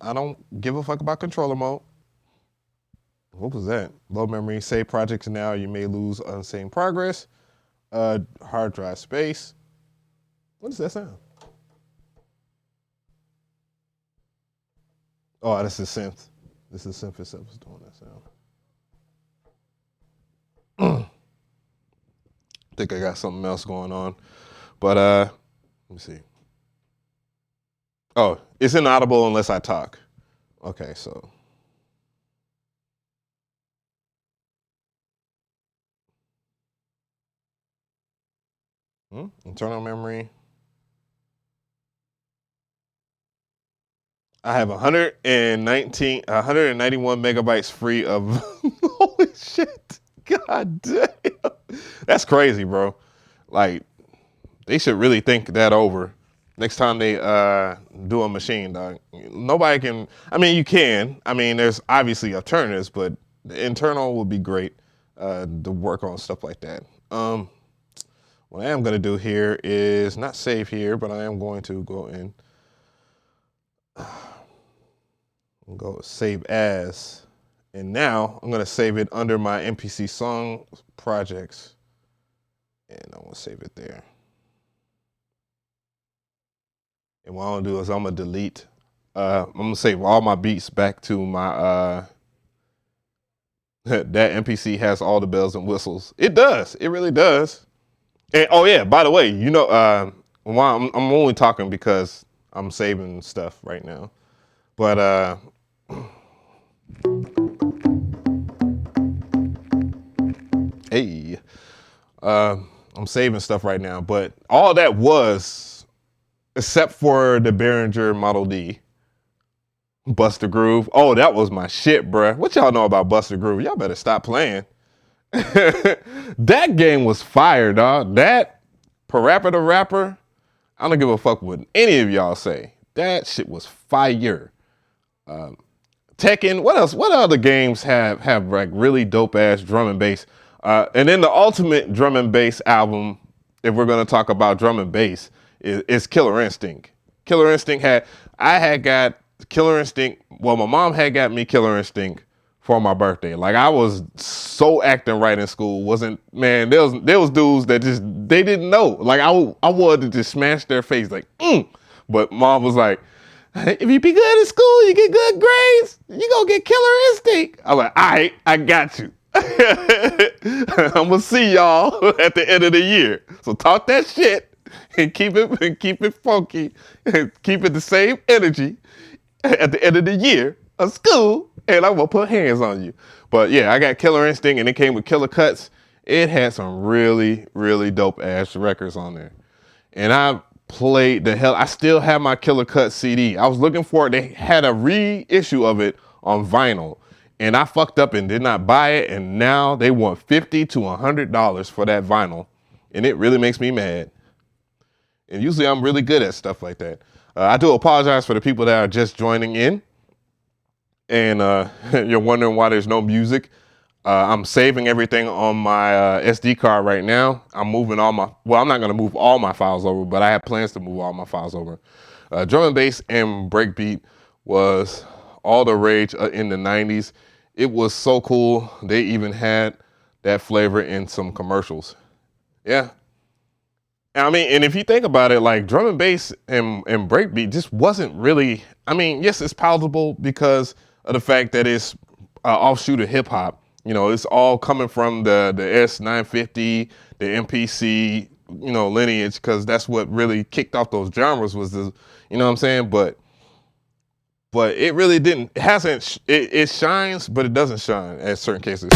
I don't give a fuck about controller mode. What was that? Low memory, save projects now. You may lose unsaved progress. Hard drive space. What does that sound? Oh, this is synth. This is synth itself is doing that sound. I think I got something else going on. But let me see. Oh, it's inaudible unless I talk. Okay, so. Internal memory. I have 191 megabytes free of. Holy shit! God damn, that's crazy, bro. Like, they should really think that over next time they do a machine, dog. Nobody can. I mean, you can. I mean, there's obviously alternatives, but the internal would be great to work on stuff like that. What I am going to do here is not save here, but I am going to go in. Go save as, and now I'm going to save it under my MPC song projects. And I'm gonna save it there. And what I'm gonna do is I'm gonna delete. I'm gonna save all my beats back to my that MPC has all the bells and whistles. It does. It really does. And oh yeah, by the way, you know, why I'm only talking because I'm saving stuff right now. But hey, I'm saving stuff right now. But all that was, except for the Behringer Model D, Buster Groove. Oh, that was my shit, bruh. What y'all know about Buster Groove? Y'all better stop playing. That game was fire, dog. That Parappa the Rapper, I don't give a fuck what any of y'all say. That shit was fire. Tekken, what else? What other games have like really dope ass drum and bass? And then the ultimate drum and bass album, if we're gonna talk about drum and bass, is Killer Instinct. Killer Instinct I had got Killer Instinct. Well, my mom had got me Killer Instinct for my birthday. Like I was so acting right in school. Man, there was dudes that just they didn't know. Like I wanted to just smash their face like, But mom was like, if you be good in school, you get good grades, you gonna get Killer Instinct. I'm like, all right, I got you. I'm gonna see y'all at the end of the year. So talk that shit and keep it funky and keep it the same energy at the end of the year of school, and I'm gonna put hands on you. But yeah, I got Killer Instinct, and it came with Killer Cuts. It had some really, really dope ass records on there, and I played the hell. I still have my Killer Cut CD. I was looking for it. They had a reissue of it on vinyl, and I fucked up and did not buy it. And now they want $50 to $100 for that vinyl, and it really makes me mad. And usually I'm really good at stuff like that. I do apologize for the people that are just joining in, and you're wondering why there's no music. I'm saving everything on my SD card right now. I'm moving I'm not going to move all my files over, but I have plans to move all my files over. Drum and bass and breakbeat was all the rage in the 90s. It was so cool. They even had that flavor in some commercials. Yeah. I mean, and if you think about it, like drum and bass and breakbeat just wasn't really, I mean, yes, it's palatable because of the fact that it's offshoot of hip hop. You know, it's all coming from the S950, the MPC, you know, lineage, because that's what really kicked off those genres was the, you know what I'm saying? But it really didn't, it shines, but it doesn't shine at certain cases.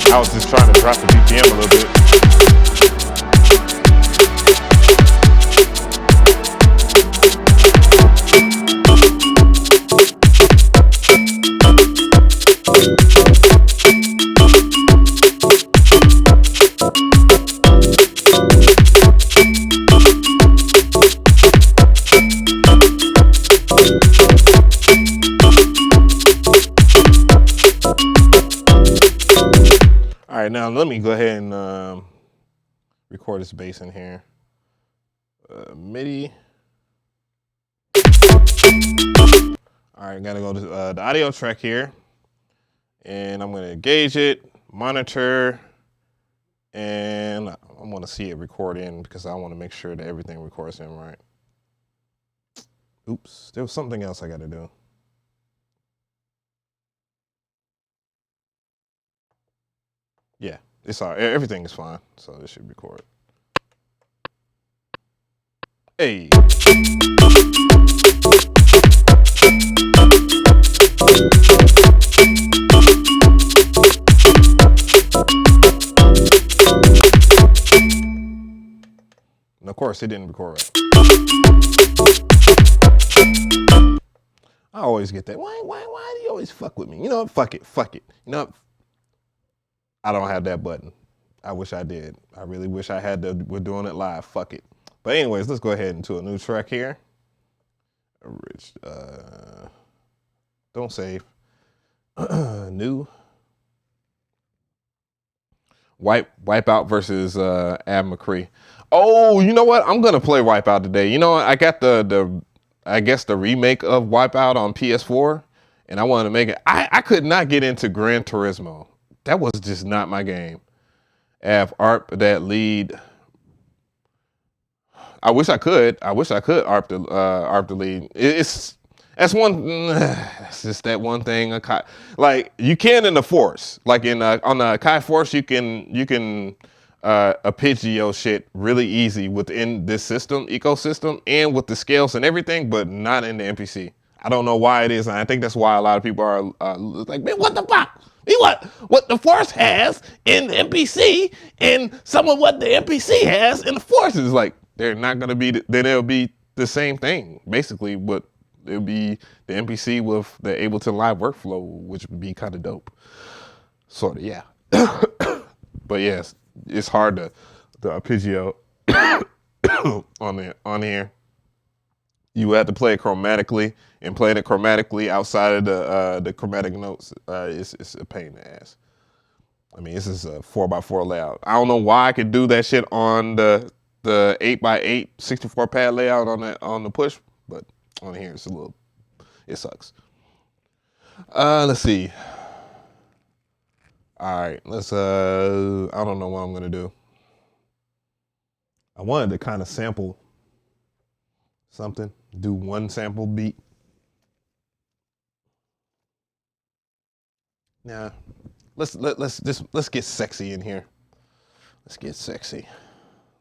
I was just trying to drop the BPM a little bit. All right, now let me go ahead and record this bass in here. MIDI. All right, gotta go to the audio track here, and I'm gonna gauge it, monitor, and I want to see it record in because I want to make sure that everything records in right. Oops, there was something else I got to do. Yeah, it's all right. Everything is fine, so this should record. Hey. And of course, it didn't record right. I always get that. Why do you always fuck with me? You know what? Fuck it. You know what? I don't have that button. I wish I did. I really wish I had we're doing it live. Fuck it. But anyways, let's go ahead into a new track here. Don't save. New. Wipeout versus Ab McCree. Oh, you know what? I'm gonna play Wipeout today. You know what? I got the I guess the remake of Wipeout on PS4, and I wanted to make it. I could not get into Gran Turismo. That was just not my game. Av ARP that lead. I wish I could. ARP the lead. That's one. It's just that one thing. Like you can in the Force, like in on the Kai Force, you can arpeggio shit really easy within this ecosystem, and with the scales and everything, but not in the MPC. I don't know why it is, and I think that's why a lot of people are like, man, what the fuck? What the Force has in the MPC, and some of what the MPC has in the Force is like they're not gonna be. Then it'll be the same thing basically, but it'll be the MPC with the Ableton Live workflow, which would be kind of dope. Sort of, yeah. But yes, it's hard to arpeggio on here. You have to play it chromatically, and playing it chromatically outside of the chromatic notes it's a pain in the ass. I mean, this is a 4x4 layout. I don't know why I could do that shit on the 8x8 64 pad layout on the push, but on here it sucks. Let's see. All right, let's I don't know what I'm gonna do. I wanted to kind of sample something, do one sample beat. Nah, let's get sexy in here. Let's get sexy.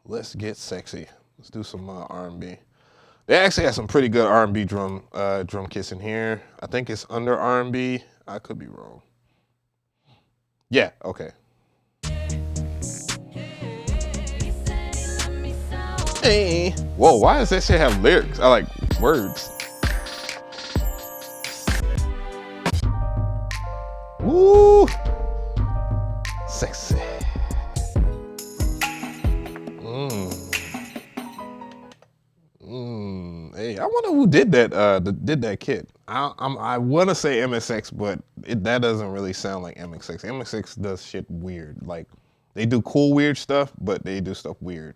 Let's do some R&B. They actually have some pretty good R&B drum kits in here. I think it's under R&B. I could be wrong. Yeah, okay. Hey. Whoa, why does that shit have lyrics? I like words. Woo! Sexy. Hey, I wonder who did that kit. I want to say MXX, but that doesn't really sound like MXX. MXX does shit weird. Like they do cool weird stuff, but they do stuff weird.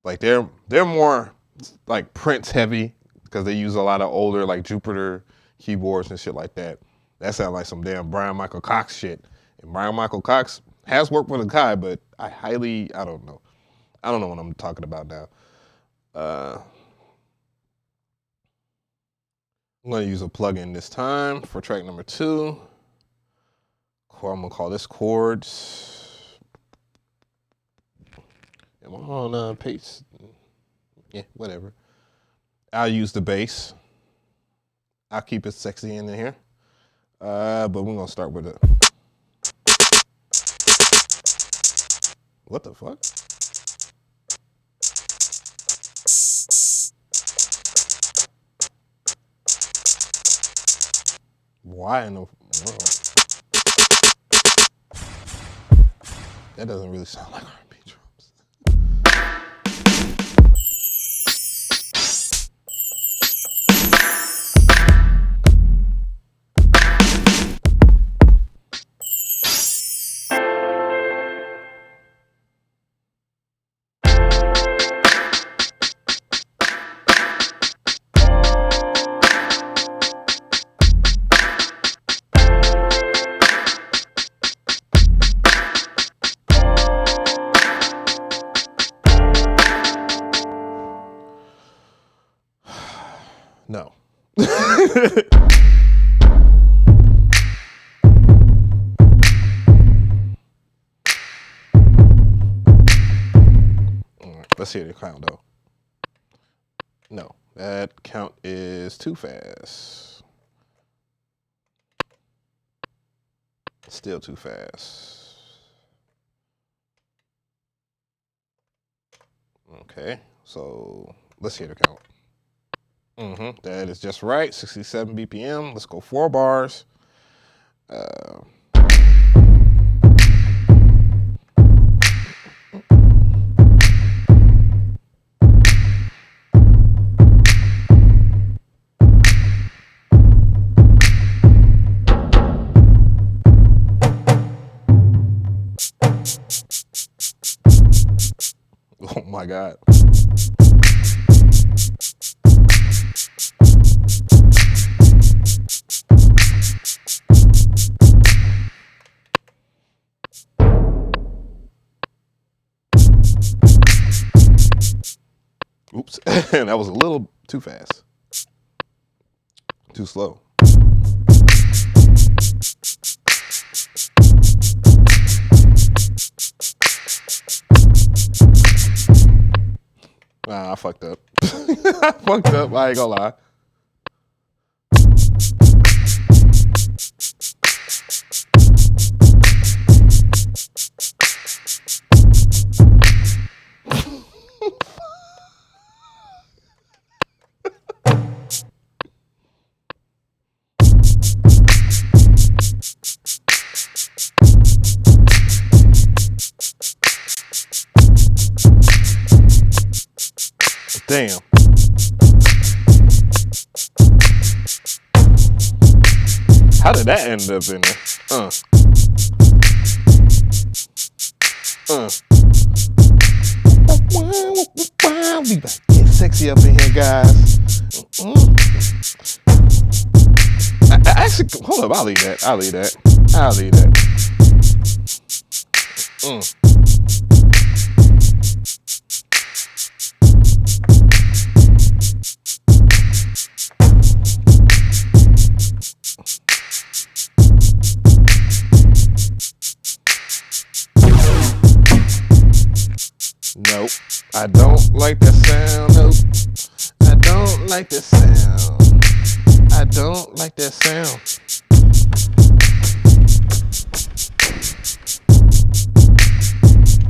Like they're more like Prince heavy because they use a lot of older like Jupiter keyboards and shit like that. That sounds like some damn Brian Michael Cox shit. And Brian Michael Cox has worked with a guy, but I don't know. I don't know what I'm talking about now. I'm going to use a plugin this time for track number 2. I'm going to call this chords. Am I on pace? Yeah, whatever. I'll use the bass. I'll keep it sexy in here. But we're going to start with it. What the fuck? Why in the world? That doesn't really sound like R&B drums. No. All right, let's hear the count though. No, that count is too fast. Still too fast. Okay, so let's hear the count. That is just right. 67 BPM. Let's go 4 bars. Oh my God. Oops, that was a little too fast. Too slow. Nah, I fucked up. I fucked up, I ain't gonna lie. Damn. How did that end up in there? We about to get sexy up in here, guys. Actually, hold up. I'll leave that. Nope, I don't like the sound. Nope, I don't like the sound. I don't like that sound.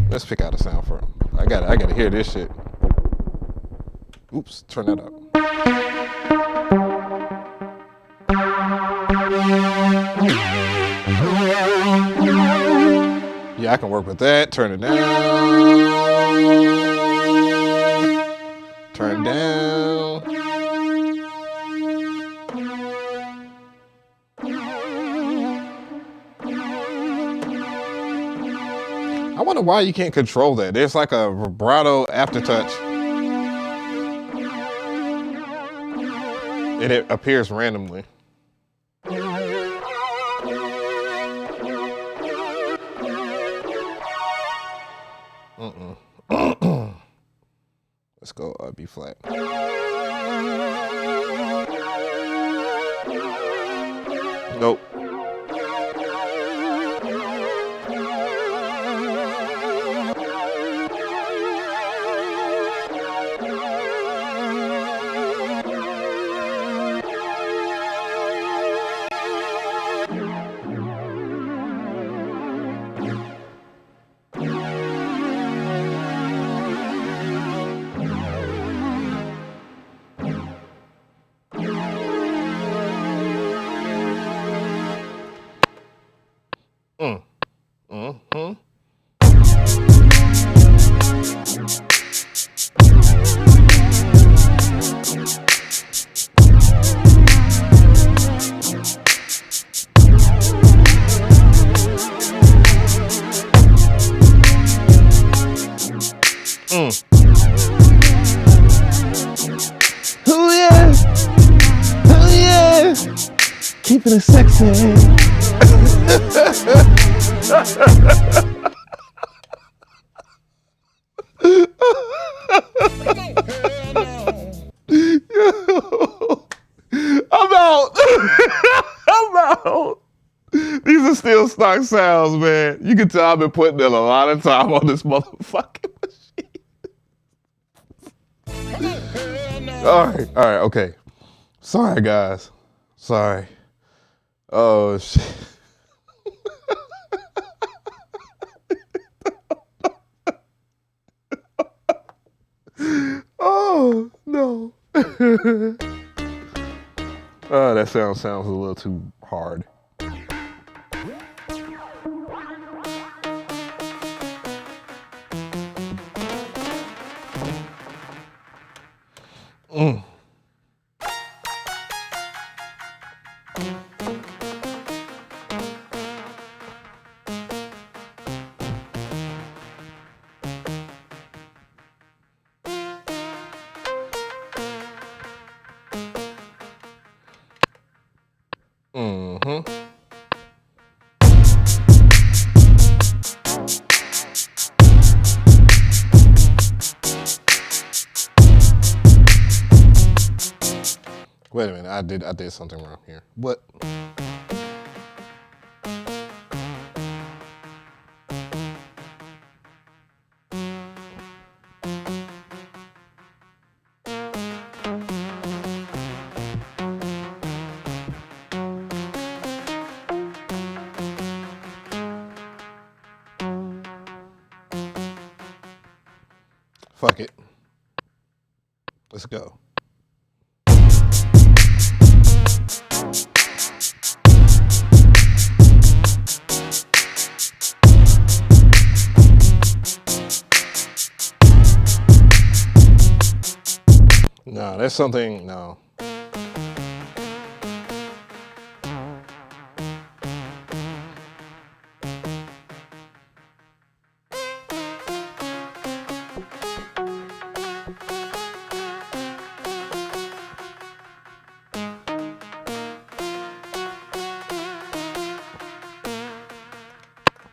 Let's pick out a sound for him. I gotta hear this shit. Oops, turn that up. Yeah, I can work with that. Turn it down. Turn down. I wonder why you can't control that. There's like a vibrato aftertouch. And it appears randomly. Let's go B flat. Nope. Oh yeah, oh yeah, keeping it sexy. I'm out. I'm out. These are still stock sounds, man. You can tell I've been putting in a lot of time on this motherfucking machine. All right, okay. Sorry, guys. Sorry. Oh, shit. Oh, no. That sounds a little too hard. Wait a minute, I did something wrong here. What? Fuck it. Let's go. No, there's something, no.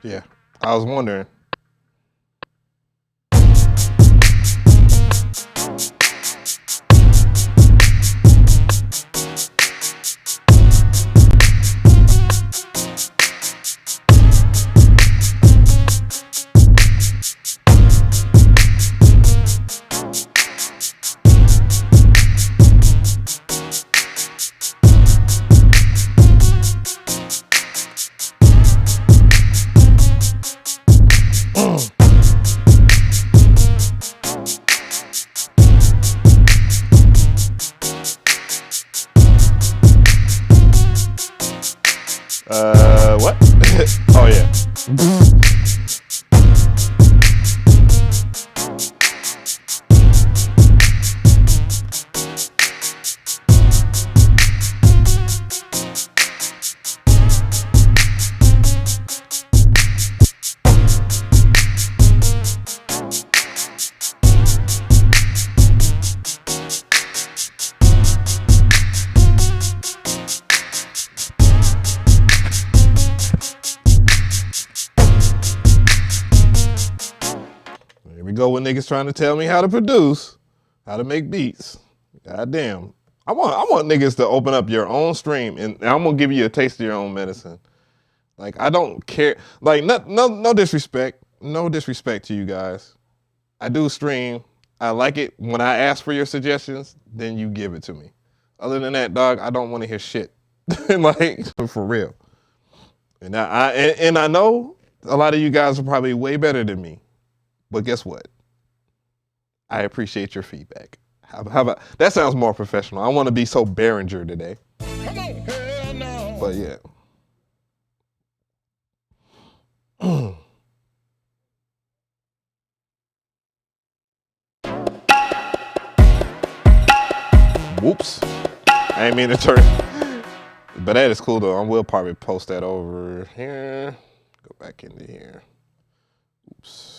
Yeah, I was wondering. What? Oh yeah. Here we go with niggas trying to tell me how to produce, how to make beats. God damn. I want niggas to open up your own stream, and I'm gonna give you a taste of your own medicine. Like, I don't care. Like, no disrespect. No disrespect to you guys. I do stream. I like it when I ask for your suggestions, then you give it to me. Other than that, dog, I don't want to hear shit. Like, for real. And I know a lot of you guys are probably way better than me. But guess what? I appreciate your feedback. How about that? Sounds more professional. I want to be so Behringer today. Come on, hell no. But yeah. Whoops. I ain't mean to turn. But that is cool though. I will probably post that over here. Go back into here. Oops.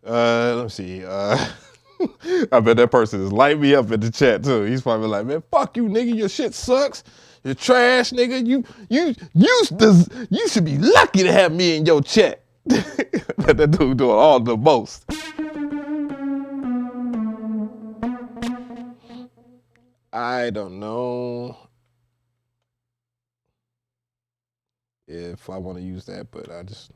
Let me see. I bet that person is light me up in the chat too. He's probably like, man, fuck you, nigga. Your shit sucks. You're trash, nigga. You should be lucky to have me in your chat. But that dude doing all the most. I don't know if I want to use that, but I just.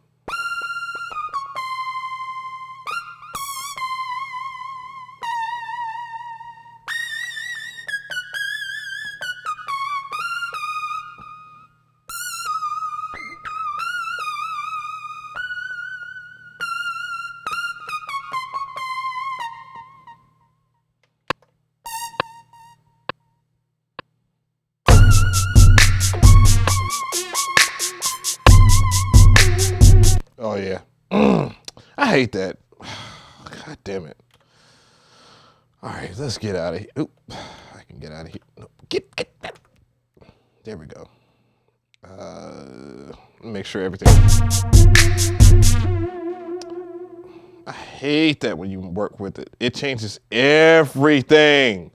Oh yeah, I hate that. God damn it! All right, let's get out of here. Oop, I can get out of here. No, get that. There we go. Make sure everything. I hate that when you work with it. It changes everything.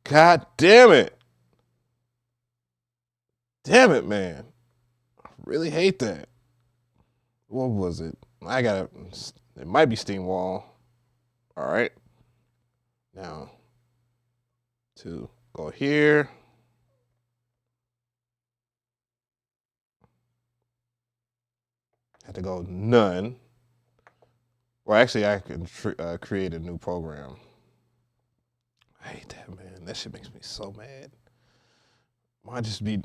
God damn it. Damn it, man. I really hate that. What was it? It might be Steam Wall. All right. Now, to go here. Had to go none. Well, actually, I can create a new program. I hate that, man. That shit makes me so mad. Why just be...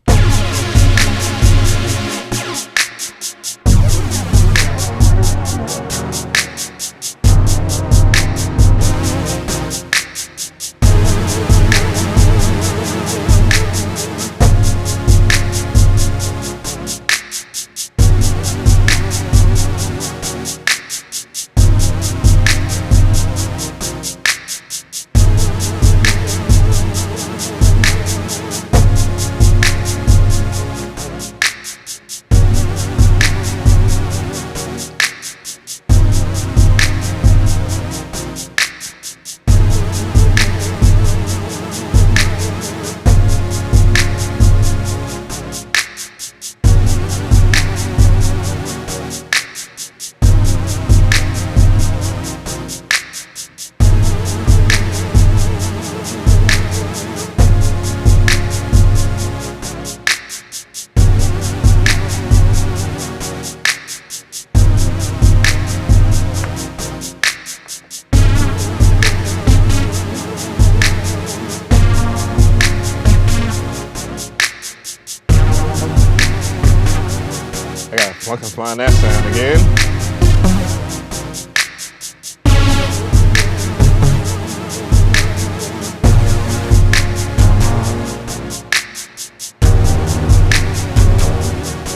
I gotta fucking find that sound again.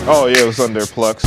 Oh yeah, it was under Plux.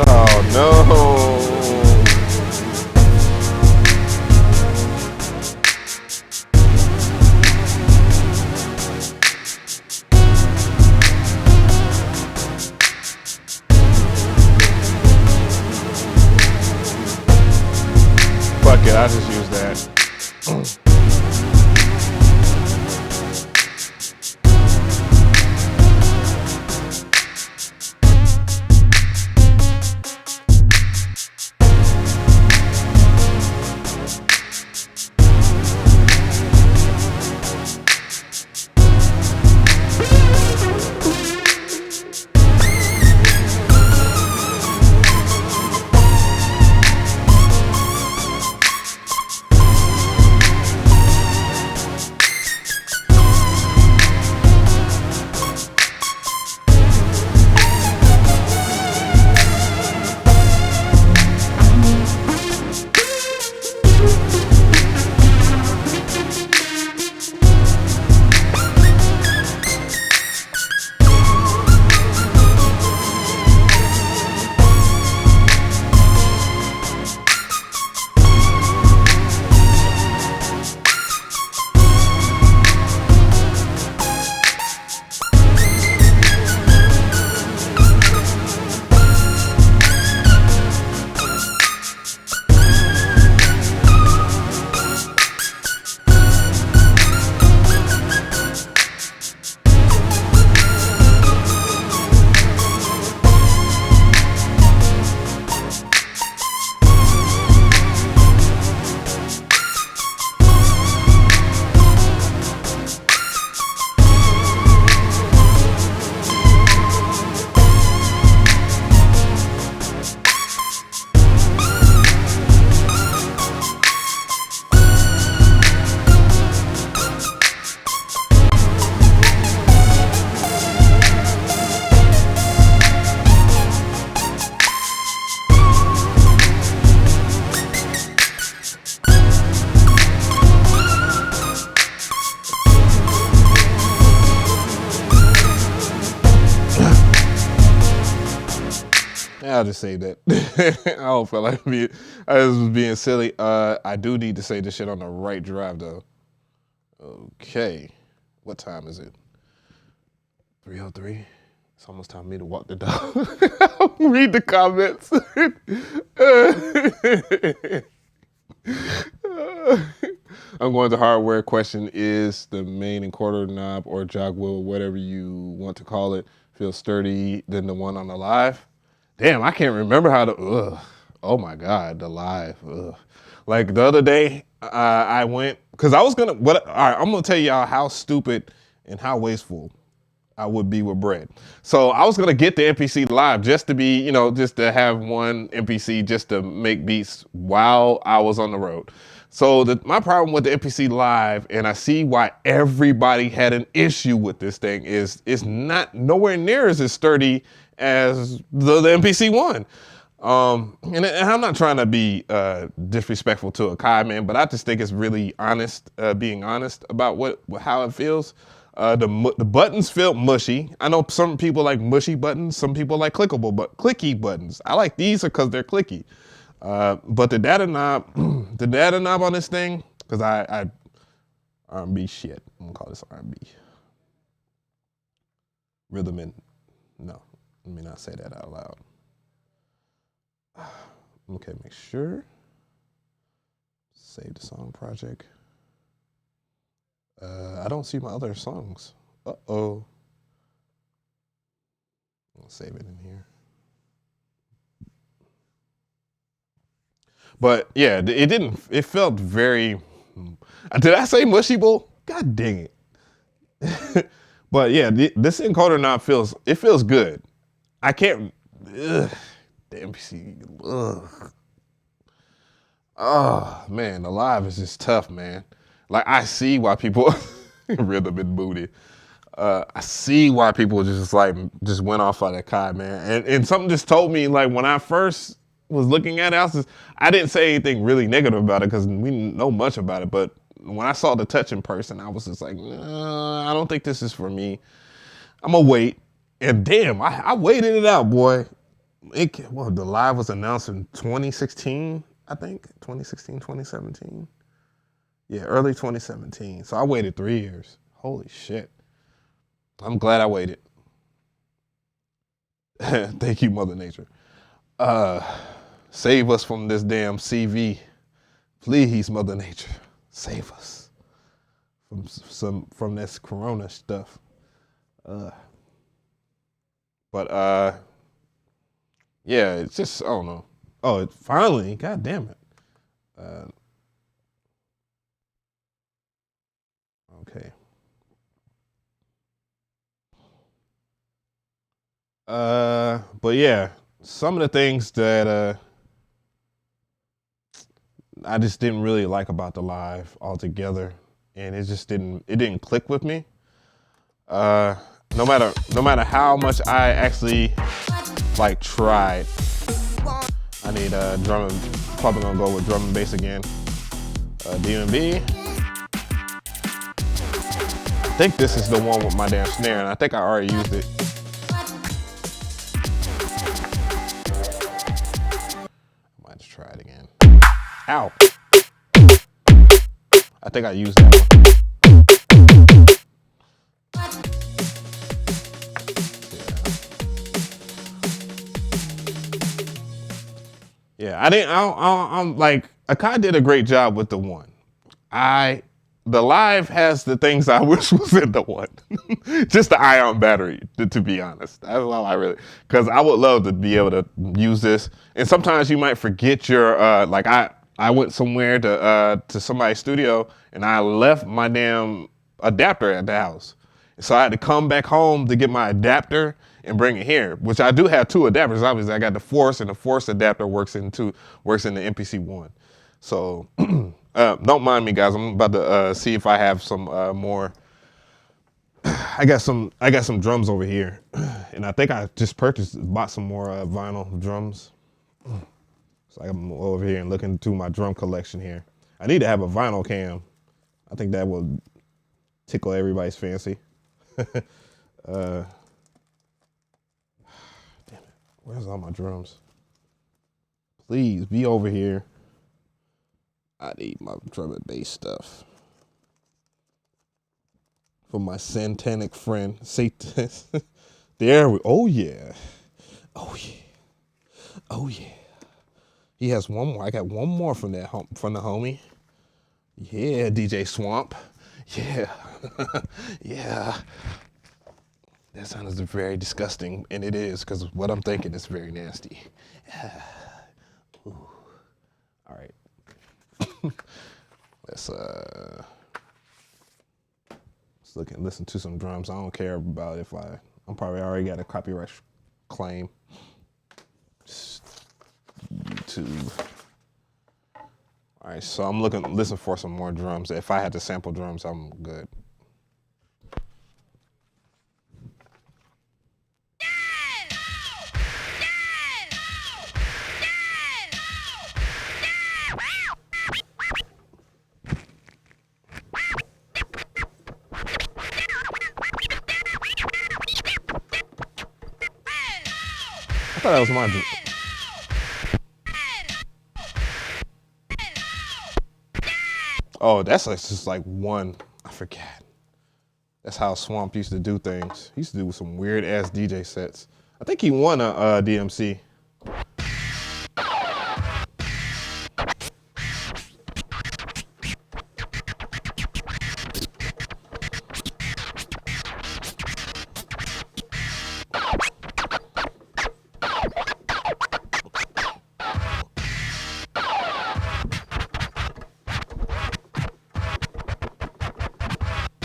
Oh no. Fuck it, I'll just use that. I'll just say that. I don't feel like I was being silly. I do need to say this shit on the right drive though. Okay. What time is it? 3:03. It's almost time for me to walk the dog. Read the comments. I'm going to hardware. Question is the main and quarter knob or jog wheel, whatever you want to call it, feel sturdy than the one on the live? Damn, I can't remember how to. Oh my god, the live. Like the other day, I went because I was gonna. All right, I'm gonna tell y'all how stupid and how wasteful I would be with bread. So I was gonna get the MPC Live just to be, just to have one MPC just to make beats while I was on the road. So my problem with the MPC Live, and I see why everybody had an issue with this thing, is it's not nowhere near as sturdy as the MPC One. And I'm not trying to be disrespectful to Akai, man, but I just think it's really honest, being honest about how it feels. The buttons feel mushy. I know some people like mushy buttons. Some people like clicky buttons. I like these because they're clicky. But the data knob, on this thing, because I R&B shit. I'm gonna call this R&B. Rhythm and no, let me not say that out loud. Okay, make sure. Save the song project. I don't see my other songs. Uh-oh. I'll save it in here. But yeah, it felt very, did I say mushy bull? God dang it. But yeah, this encoder knob feels good. I can't, the MPC, oh man, the live is just tough, man. Like I see why people, rhythm and booty. I see why people just went off on that Kai, man. And something just told me, like, when I first was looking at it, I didn't say anything really negative about it because we didn't know much about it. But when I saw the touch in person, I was just like, nah, I don't think this is for me. I'm gonna wait. And damn, I waited it out, boy. The live was announced in 2016, I think. 2016, 2017. Yeah, early 2017. So I waited 3 years. Holy shit. I'm glad I waited. Thank you, Mother Nature. Save us from this damn CV. Please, Mother Nature. Save us from this corona stuff. But yeah, it's just, I don't know. Oh, it finally, god damn it. Okay. But yeah, some of the things that I just didn't really like about the live altogether, and it didn't click with me. No matter how much I actually tried. I need drum and probably gonna go with drum and bass again. DnB. I think this is the one with my damn snare, and I think I already used it. I might just try it again. Ow. I think I used that one. Yeah, I'm like, Akai did a great job with the one. The live has the things I wish was in the one. Just the ion battery, to be honest. That's all I really, because I would love to be able to use this. And sometimes you might forget your, I went somewhere to somebody's studio and I left my damn adapter at the house. So I had to come back home to get my adapter and bring it here, which I do have two adapters. Obviously, I got the Force, and the Force adapter works in the MPC One. So don't mind me, guys. I'm about to see if I have some more. I got some drums over here, and I think I just bought some more vinyl drums. So I'm over here and looking through my drum collection here. I need to have a vinyl cam. I think that will tickle everybody's fancy. Damn it. Where's all my drums? Please be over here. I need my drum and bass stuff. For my satanic friend, Satan. There we. Oh yeah. Oh yeah. Oh yeah. He has one more. I got one more from that from the homie. Yeah, DJ Swamp. Yeah. Yeah. That sounds very disgusting, and it is, because what I'm thinking is very nasty. Ooh. All right. Let's look and listen to some drums. I don't care about if I'm probably already got a copyright claim. YouTube. All right, so I'm listen for some more drums. If I had to sample drums, I'm good. I thought that was my drum. Oh, that's like just like one. I forget. That's how Swamp used to do things. He used to do some weird ass DJ sets. I think he won a DMC.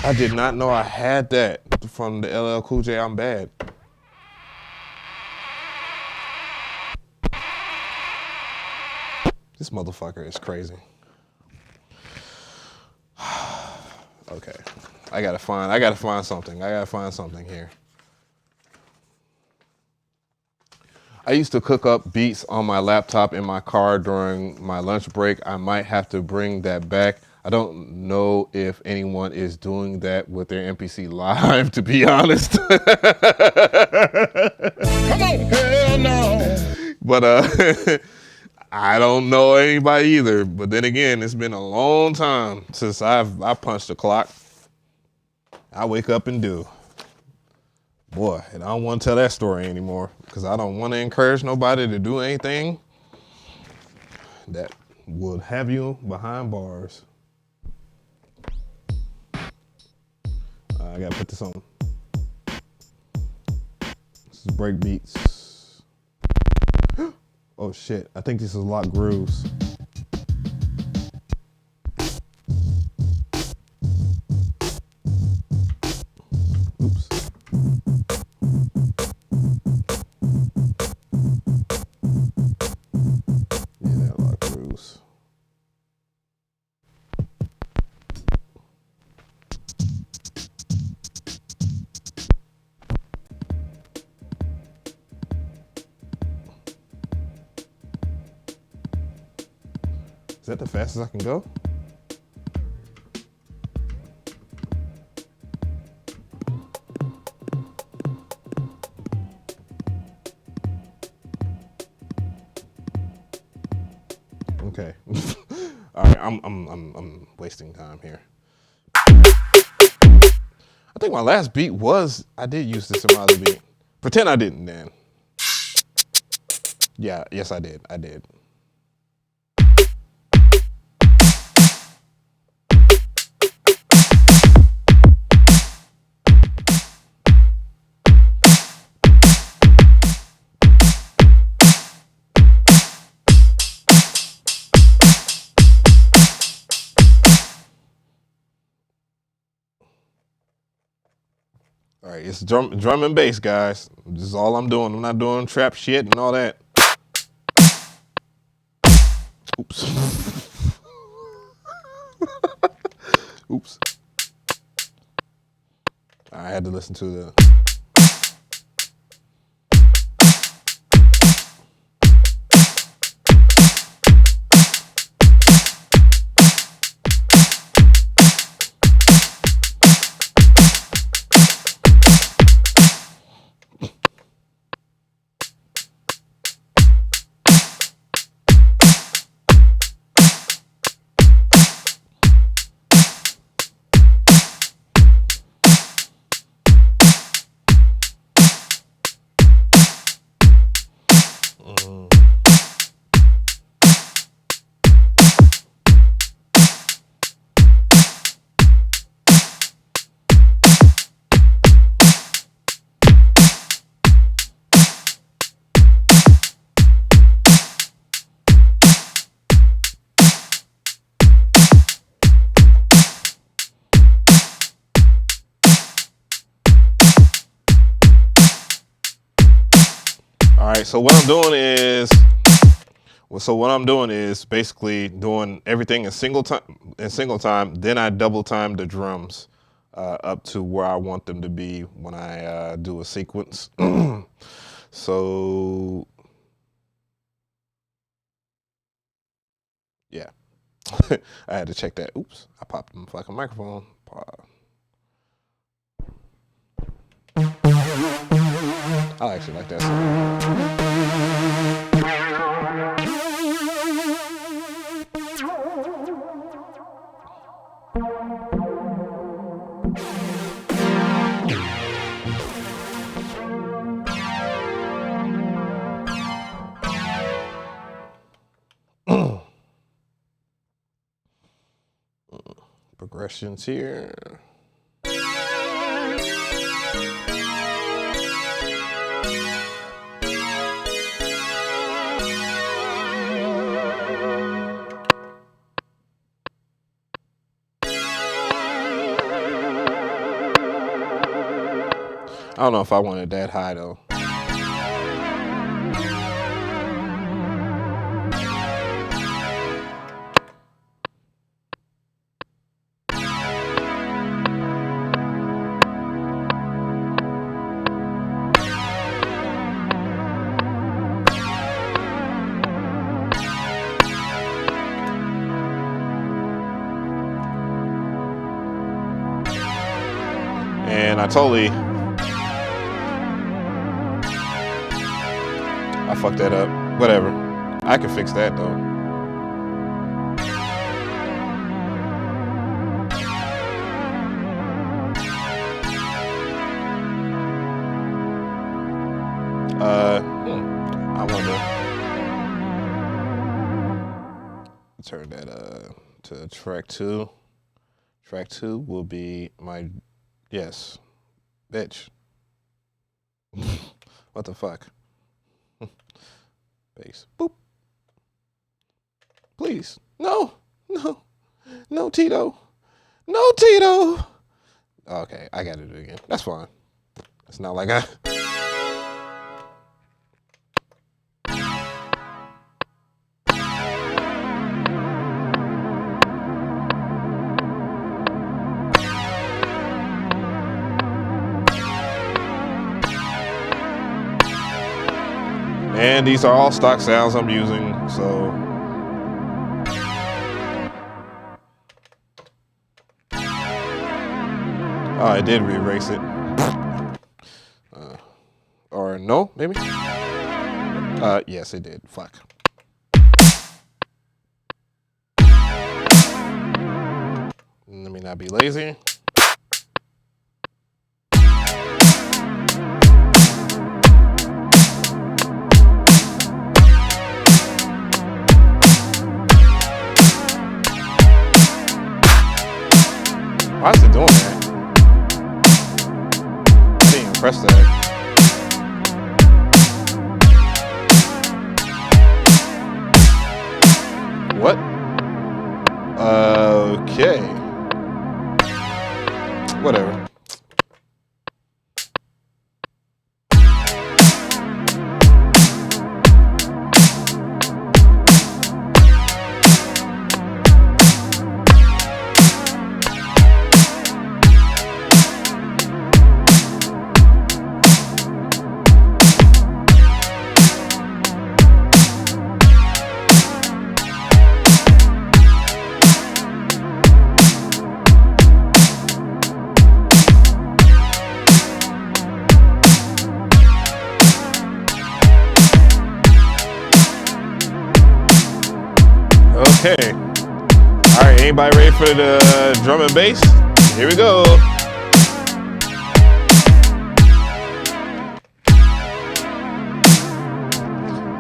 I did not know I had that from the LL Cool J I'm Bad. This motherfucker is crazy. Okay. I gotta find something. I gotta find something here. I used to cook up beats on my laptop in my car during my lunch break. I might have to bring that back. I don't know if anyone is doing that with their MPC Live, to be honest. Come on, hell no. But I don't know anybody either. But then again, it's been a long time since I punched the clock. I wake up and do. Boy, and I don't want to tell that story anymore because I don't want to encourage nobody to do anything that would have you behind bars. I gotta put this on. This is break beats. Oh shit, I think this is lock grooves. Oops. Yeah, lock grooves. Is that the fastest I can go? Okay. All right, I'm wasting time here. I think my last beat was, I did use this in my other beat. Pretend I didn't then. Yeah, yes I did. All right, it's drum and bass, guys. This is all I'm doing. I'm not doing trap shit and all that. Oops. Oops. I had to listen to the... All right, so what I'm doing is basically doing everything in single time. Then I double time the drums up to where I want them to be when I do a sequence. So yeah, I had to check that. Oops, I popped the fucking microphone. I actually like that song. Progressions here. I don't know if I wanted that high though. And I fucked that up. Whatever. I can fix that though. I wonder. Turn that to track 2. Track 2 will be my yes, bitch. What the fuck? Bass. Boop. Please. No. Tito. No, Tito. Okay, I gotta do it again. That's fine. It's not like I. And these are all stock sounds I'm using, so. Oh, I did re-erase it. Or no, maybe? Yes, it did. Fuck. Let me not be lazy. Why is it doing that? I didn't even press that. What? Okay. Whatever. Okay. All right, anybody ready for the drum and bass? Here we go.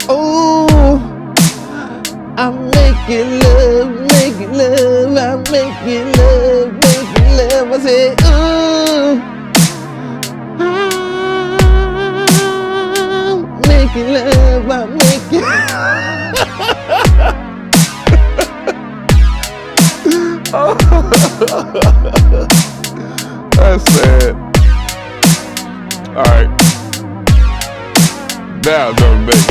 Oh, I'm making love, I'm making love, I say, ooh, I'm making love, I'm making Oh, that's sad. All right. down, drum and bass.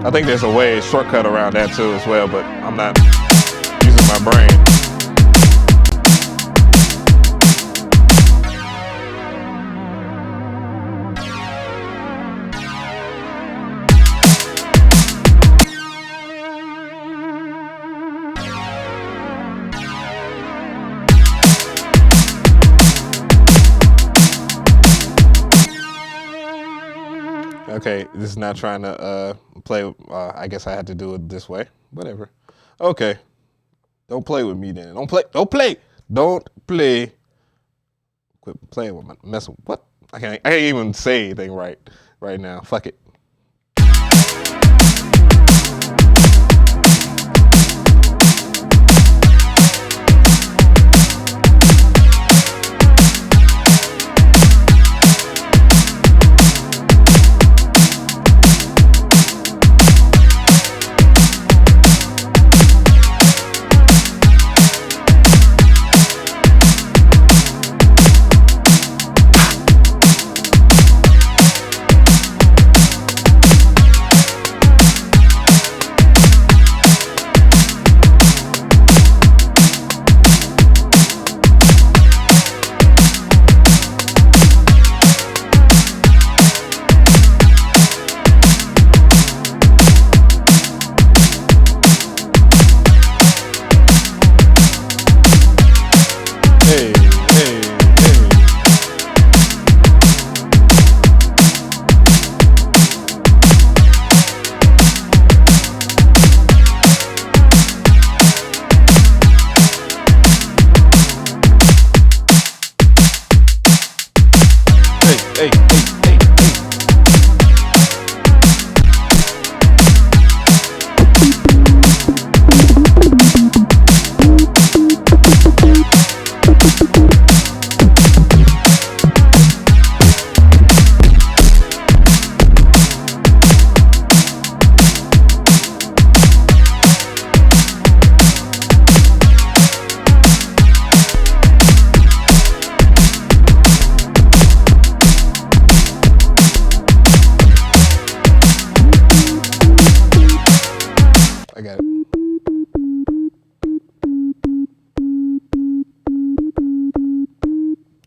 I think there's a way, a shortcut around that too as well, but I'm not using my brain. Okay, this is not trying to play. I guess I had to do it this way. Whatever. Okay. Don't play with me then. Don't play. Don't play. Don't play. Quit playing with my mess. What? I can't even say anything right now. Fuck it.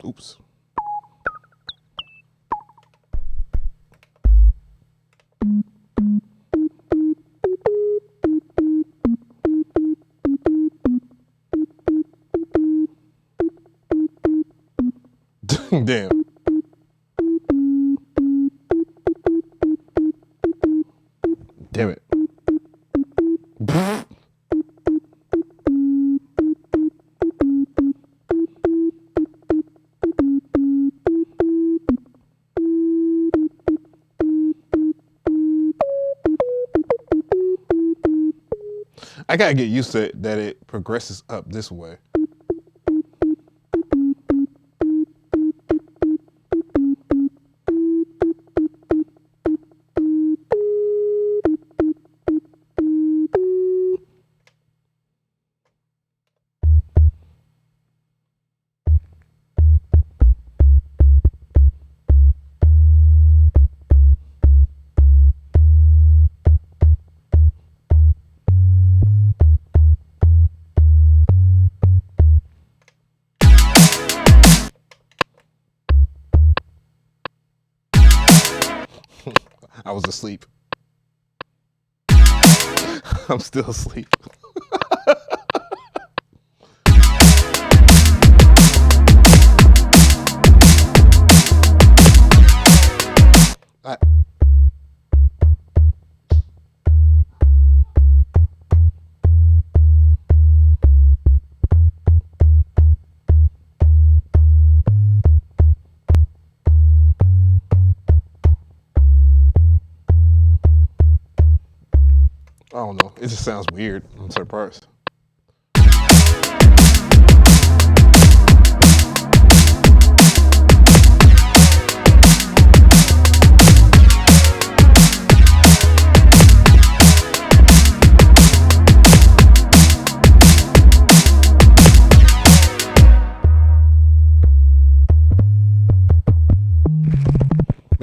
Oops. Damn. Damn it. I gotta get used to it, that it progresses up this way. I was asleep. I'm still asleep. I don't know. It just sounds weird on certain parts.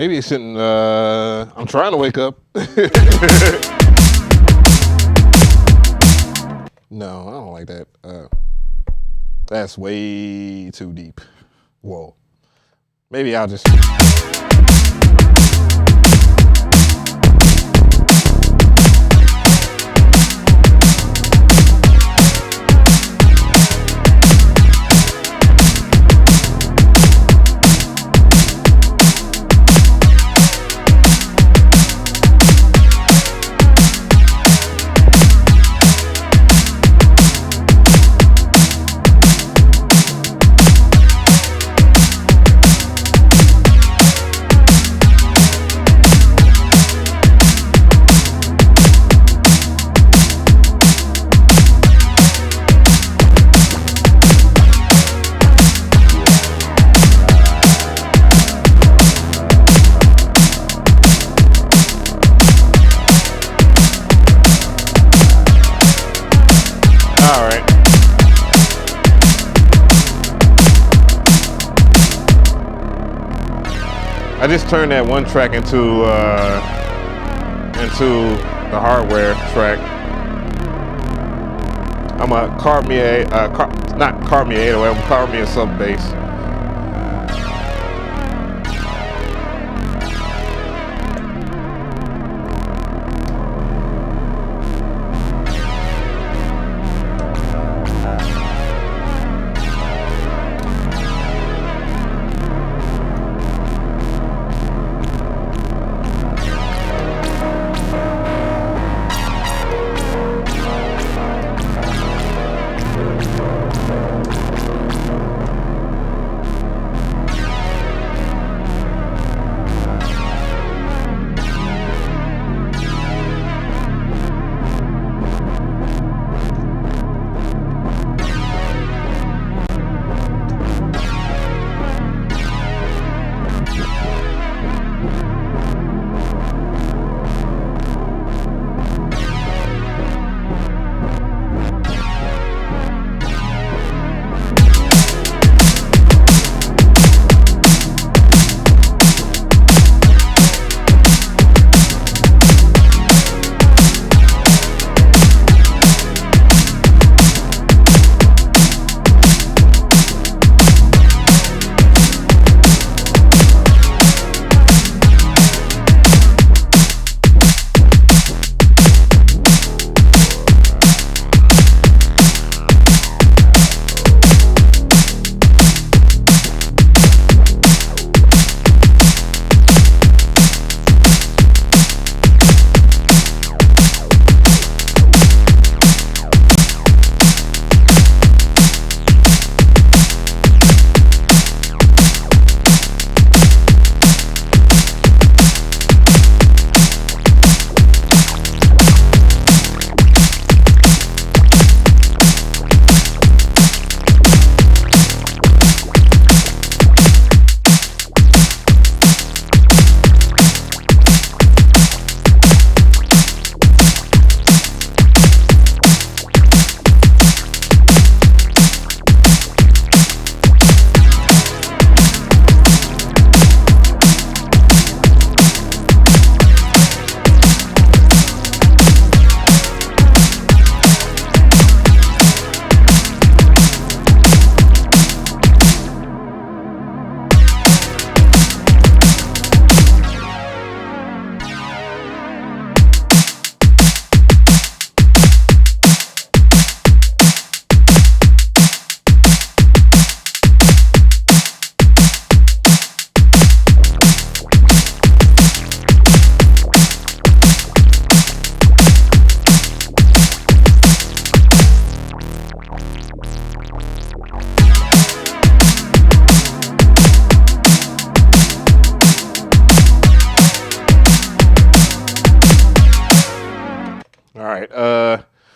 Maybe it shouldn't, I'm trying to wake up. No, I don't like that. That's way too deep. Whoa. Maybe I'll just... I just turned that one track into the hardware track. I'm a carve me a not carve me a 808, I'm carve me a sub bass.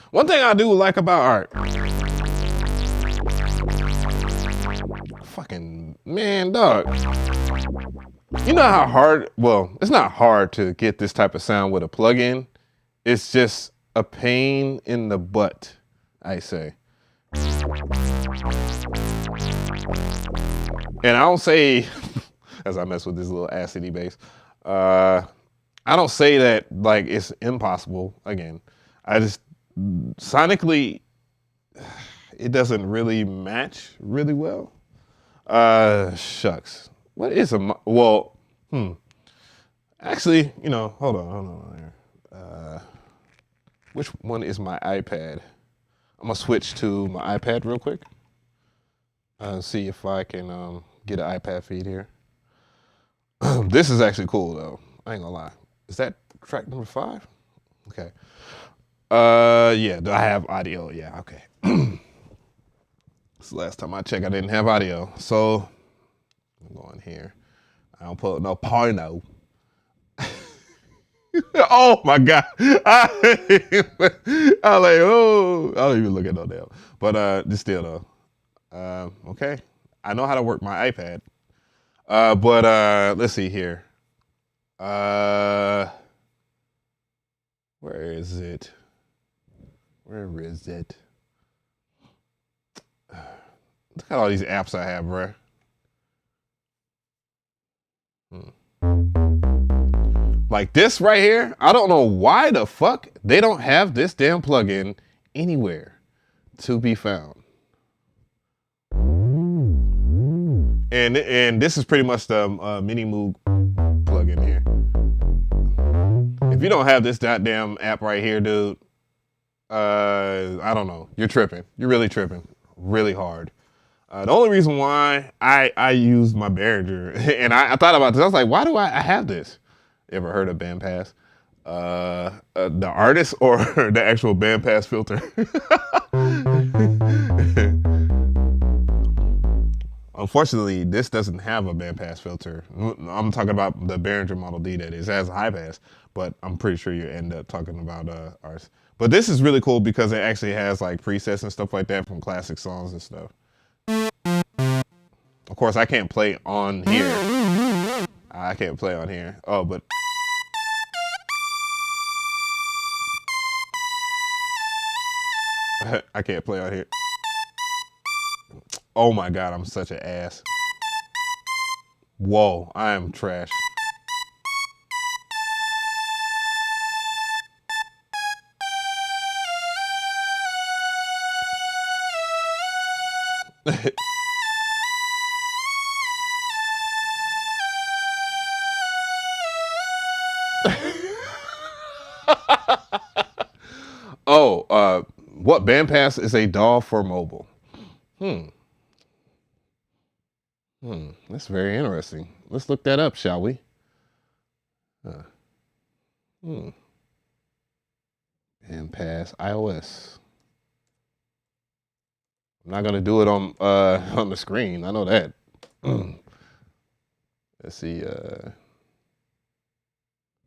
One thing I do like about art, fucking man, dog. You know how hard, well, it's not hard to get this type of sound with a plugin. It's just a pain in the butt, I say. And I don't say as I mess with this little acidy bass. I don't say that like it's impossible. Again, I just sonically it doesn't really match really well. Shucks. What is a well? Actually, hold on here. Which one is my iPad? I'm gonna switch to my iPad real quick. See if I can get an iPad feed here. This is actually cool though. I ain't gonna lie. Is that track number 5? Okay. Yeah. Do I have audio? Yeah. Okay. This last time I checked, I didn't have audio. So I'm going here. I don't put no porno. Oh my God. I was like, oh, I don't even look at no damn. But just still though. Okay. I know how to work my iPad. But let's see here. Where is it? Where is it? Look at all these apps I have, bruh. Like this right here, I don't know why the fuck they don't have this damn plugin anywhere to be found. And this is pretty much the Mini Moog plugin here. If you don't have this goddamn app right here, dude, I don't know. You're tripping. You're really tripping. Really hard. The only reason why I use my Behringer, and I thought about this, I was like, why do I have this? You ever heard of bandpass? The artist or the actual bandpass filter? Unfortunately, this doesn't have a bandpass filter. I'm talking about the Behringer Model D that is. It has a high pass, but I'm pretty sure you end up talking about ours. But this is really cool because it actually has like presets and stuff like that from classic songs and stuff. Of course, I can't play on here. I can't play on here. Oh, but I can't play on here. Oh my God, I'm such an ass. Whoa, I am trash. Oh, what bandpass is a DAW for mobile? That's very interesting. Let's look that up, shall we? Bandpass iOS. I'm not gonna do it on the screen. I know that. Let's see.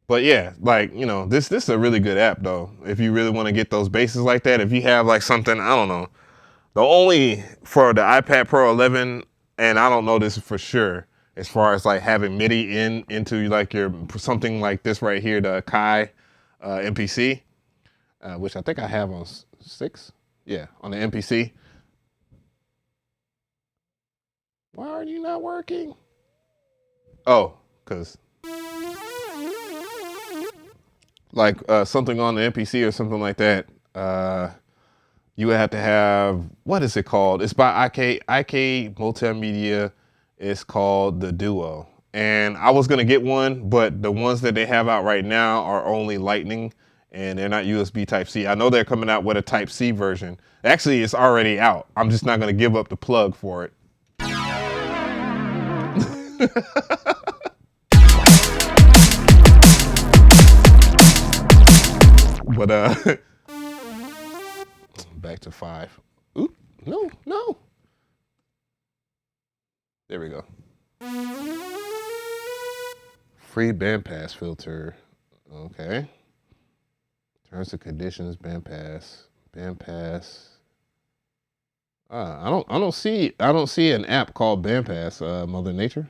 But yeah, like this is a really good app though. If you really want to get those basses like that, if you have like something, I don't know. The only for the iPad Pro 11, and I don't know this for sure, as far as like having MIDI into like your something like this right here, the Kai MPC, which I think I have on 6. Yeah, on the MPC. Why are you not working? Oh, because like something on the MPC or something like that. You would have to have, what is it called? It's by IK Multimedia. It's called the Duo. And I was gonna get one, but the ones that they have out right now are only Lightning and they're not USB Type-C. I know they're coming out with a Type-C version. Actually, it's already out. I'm just not gonna give up the plug for it. But back to 5. Oop, no. There we go. Free bandpass filter. Okay. Terms and conditions, bandpass. I don't see an app called bandpass. Mother Nature.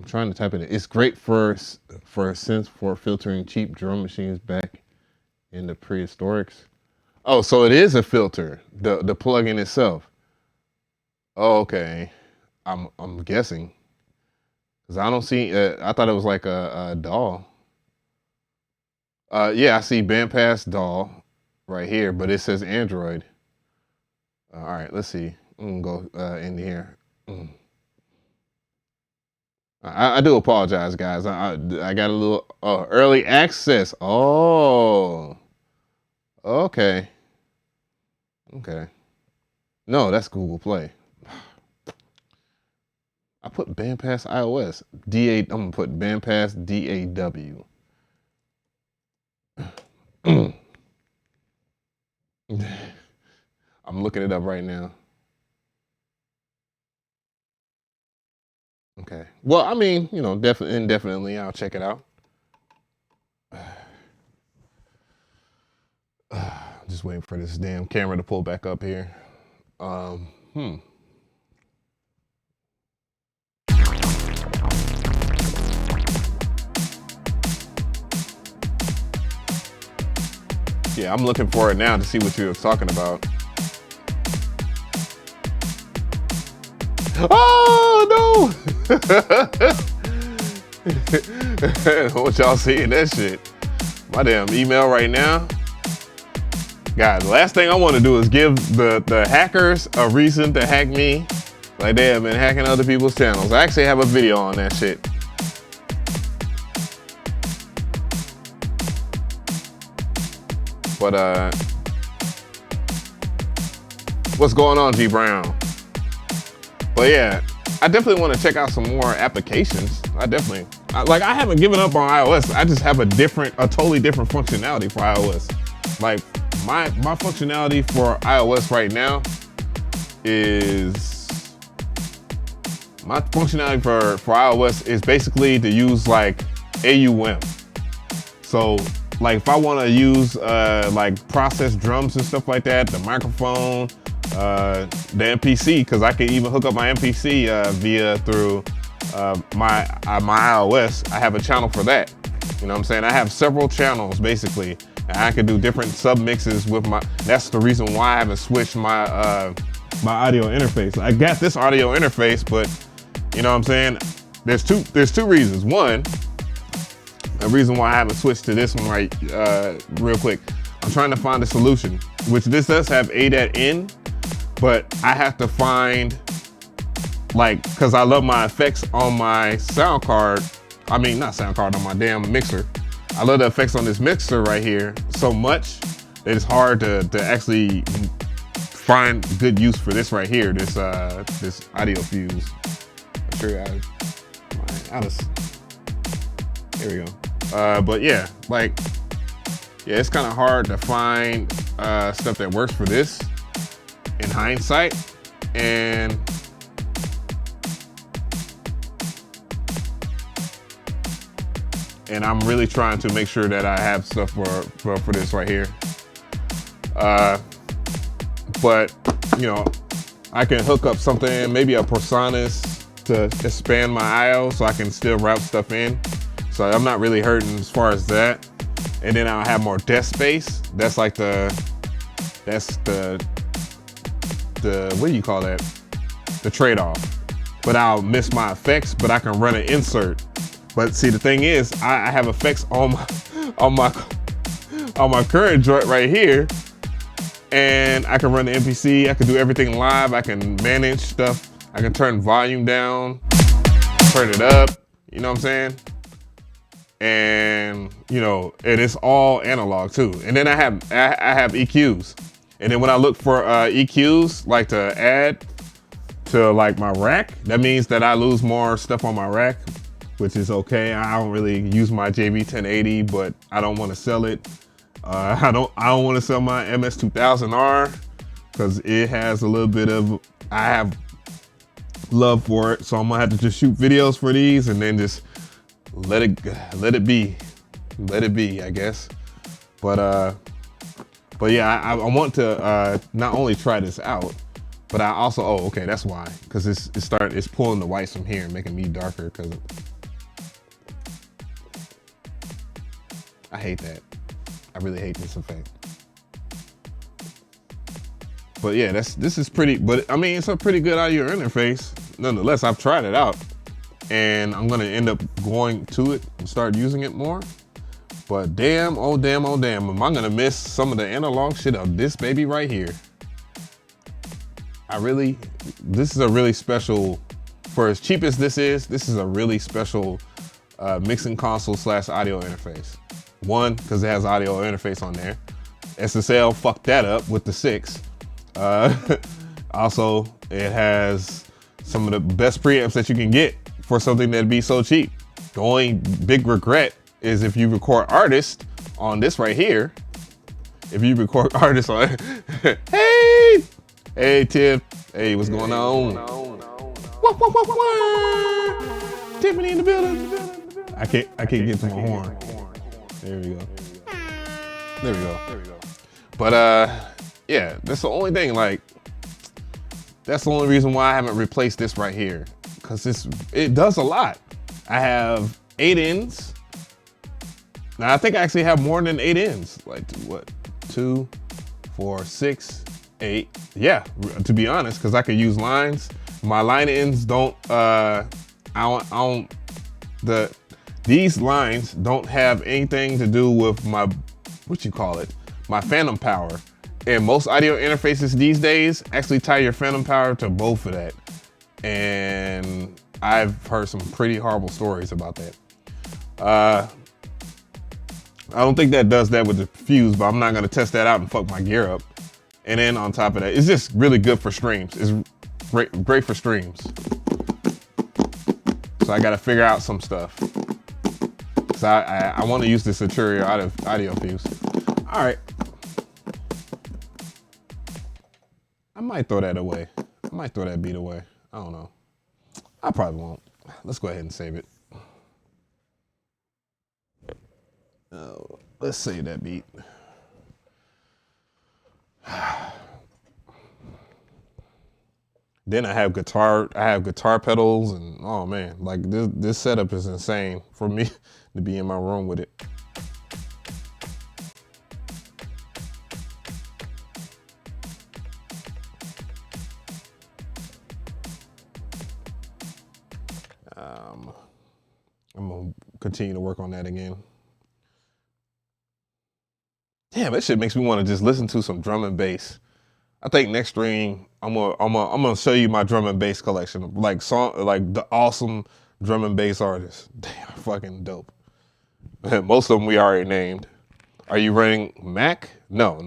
I'm trying to type it in. It's great for filtering cheap drum machines back In the prehistorics. Oh, so it is a filter, the plugin itself. Oh, okay. I'm guessing. Cause I don't see. I thought it was like a DAW. Yeah, I see bandpass DAW right here, but it says Android. All right, let's see. I'm gonna go in here. I do apologize, guys. I got a little early access. Oh, okay, okay. No, that's Google Play. I put bandpass iOS. I'm gonna put bandpass DAW. I'm looking it up right now. Okay. Well, I mean, you know, definitely, I'll check it out. Just waiting for this damn camera to pull back up here. Yeah, I'm looking for it now to see what you were talking about. Oh no! What y'all seeing that shit? My damn email right now. Guys, the last thing I want to do is give the hackers a reason to hack me, like they have been hacking other people's channels. I actually have a video on that shit. But what's going on, G Brown? But yeah, I definitely want to check out some more applications. I haven't given up on iOS. I just have a totally different functionality for iOS. Like my functionality for iOS right now is for iOS is basically to use like AUM. So like if I want to use like process drums and stuff like that, the microphone, the MPC, because I can even hook up my MPC through my iOS. I have a channel for that. You know what I'm saying? I have several channels basically, and I can do different sub mixes with my. That's the reason why I haven't switched my my audio interface. I got this audio interface, but you know what I'm saying? There's two reasons. One, a reason why I haven't switched to this one real quick. I'm trying to find a solution, which this does have ADAT in, but I have to find, like, cause I love my effects on my sound card. I mean, not sound card, on my damn mixer. I love the effects on this mixer right here so much that it's hard to actually find good use for this right here, this audio fuse. I'm sure here we go. But yeah, like, yeah, it's kind of hard to find stuff that works for this in hindsight, and I'm really trying to make sure that I have stuff for this right here. But you know, I can hook up something, maybe a PreSonus to expand my I/O so I can still route stuff in. So I'm not really hurting as far as that. And then I'll have more desk space. That's like the what do you call that? The trade-off. But I'll miss my effects, but I can run an insert. But see, the thing is, I have effects on my current joint right here, and I can run the MPC. I can do everything live. I can manage stuff. I can turn volume down, turn it up. You know what I'm saying? And you know, and it's all analog too. And then I have EQs. And then when I look for EQs, like to add to like my rack, that means that I lose more stuff on my rack, which is okay. I don't really use my JV 1080, but I don't want to sell it. I don't want to sell my MS2000R because it has a little bit of, I have love for it. So I'm gonna have to just shoot videos for these and then just let it be, I guess. But yeah, I want to not only try this out, but I also, oh, okay, that's why, because it's pulling the whites from here and making me darker, because I hate that. I really hate this effect. But yeah, this is pretty, but I mean, it's a pretty good audio interface. Nonetheless, I've tried it out and I'm gonna end up going to it and start using it more. But damn, oh damn, oh damn, am I gonna miss some of the analog shit of this baby right here. This is a really special, for as cheap as this is a really special mixing console / audio interface. One, because it has audio interface on there. SSL fucked that up with the 6. Also, it has some of the best preamps that you can get for something that'd be so cheap. The only big regret is if you record artists on this right here. If you record artists on, hey Tiff, hey, what's going on? Tiffany in the building. I can't get to my horn. There we go. But yeah, that's the only thing. Like, that's the only reason why I haven't replaced this right here, because it does a lot. I have 8 ends. Now I think I actually have more than 8 ends. Like what? 2, 4, 6, 8. Yeah, to be honest, because I could use lines. My line ends don't. These lines don't have anything to do with my, my phantom power. And most audio interfaces these days actually tie your phantom power to both of that. And I've heard some pretty horrible stories about that. I don't think that does that with the fuse, but I'm not gonna test that out and fuck my gear up. And then on top of that, it's just really good for streams. It's great for streams. So I gotta figure out some stuff. So I wanna use this Arturia audio fuse. All right. I might throw that away. I might throw that beat away. I don't know. I probably won't. Let's go ahead and save it. Let's save that beat. Then I have guitar pedals, and oh man, like this setup is insane for me to be in my room with it. I'm gonna continue to work on that again. Damn, that shit makes me want to just listen to some drum and bass. I think next stream I'm gonna show you my drum and bass collection of like the awesome drum and bass artists. Damn, fucking dope. Most of them we already named. Are you running Mac? No,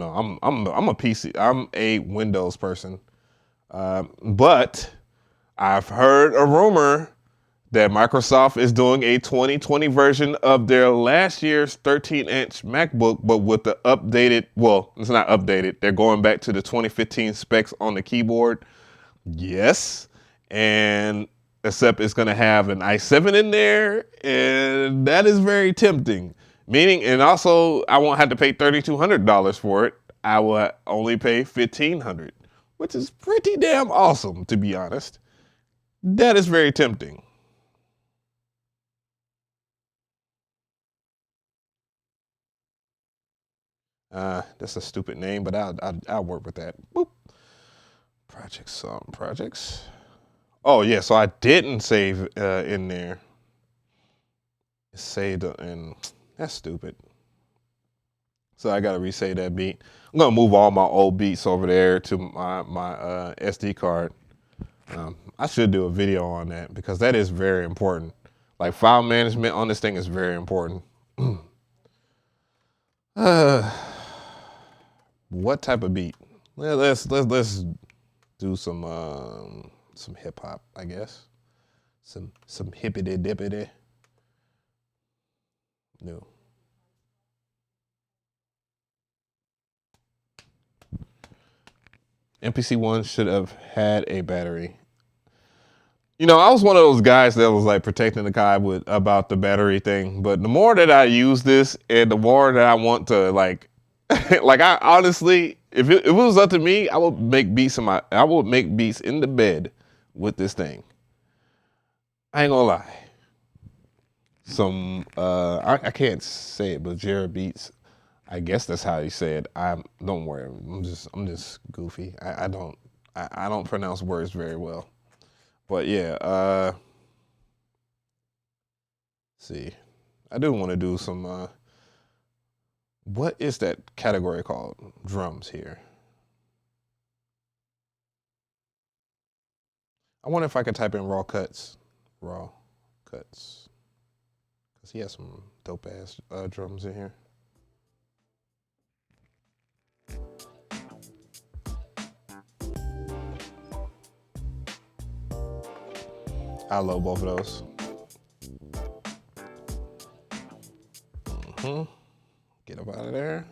I'm a PC. I'm a Windows person. But I've heard a rumor that Microsoft is doing a 2020 version of their last year's 13-inch MacBook, but with the updated, well, it's not updated. They're going back to the 2015 specs on the keyboard. Yes. And except it's going to have an i7 in there, and that is very tempting. Meaning, and also, I won't have to pay $3,200 for it. I will only pay $1,500, which is pretty damn awesome, to be honest. That is very tempting. That's a stupid name, but I'll work with that. Boop. Projects. Oh yeah, so I didn't save in there. It saved and that's stupid. So I gotta resave that beat. I'm gonna move all my old beats over there to my SD card. I should do a video on that because that is very important. Like file management on this thing is very important. What type of beat? Well, let's do some hip hop, I guess. Some hippity dippity. No. MPC One should have had a battery. You know, I was one of those guys that was like protecting the guy about the battery thing. But the more that I use this and the more that I want to like, like I honestly, if it was up to me, I would make beats in the bed with this thing. I ain't gonna lie. Some I can't say it, but Jared beats. I guess that's how you say it. Don't worry. I'm just goofy. I don't pronounce words very well. But yeah, see. I do want to do some what is that category called? Drums here. I wonder if I could type in raw cuts. Raw cuts. Cause he has some dope ass drums in here. I love both of those. Get up out of there.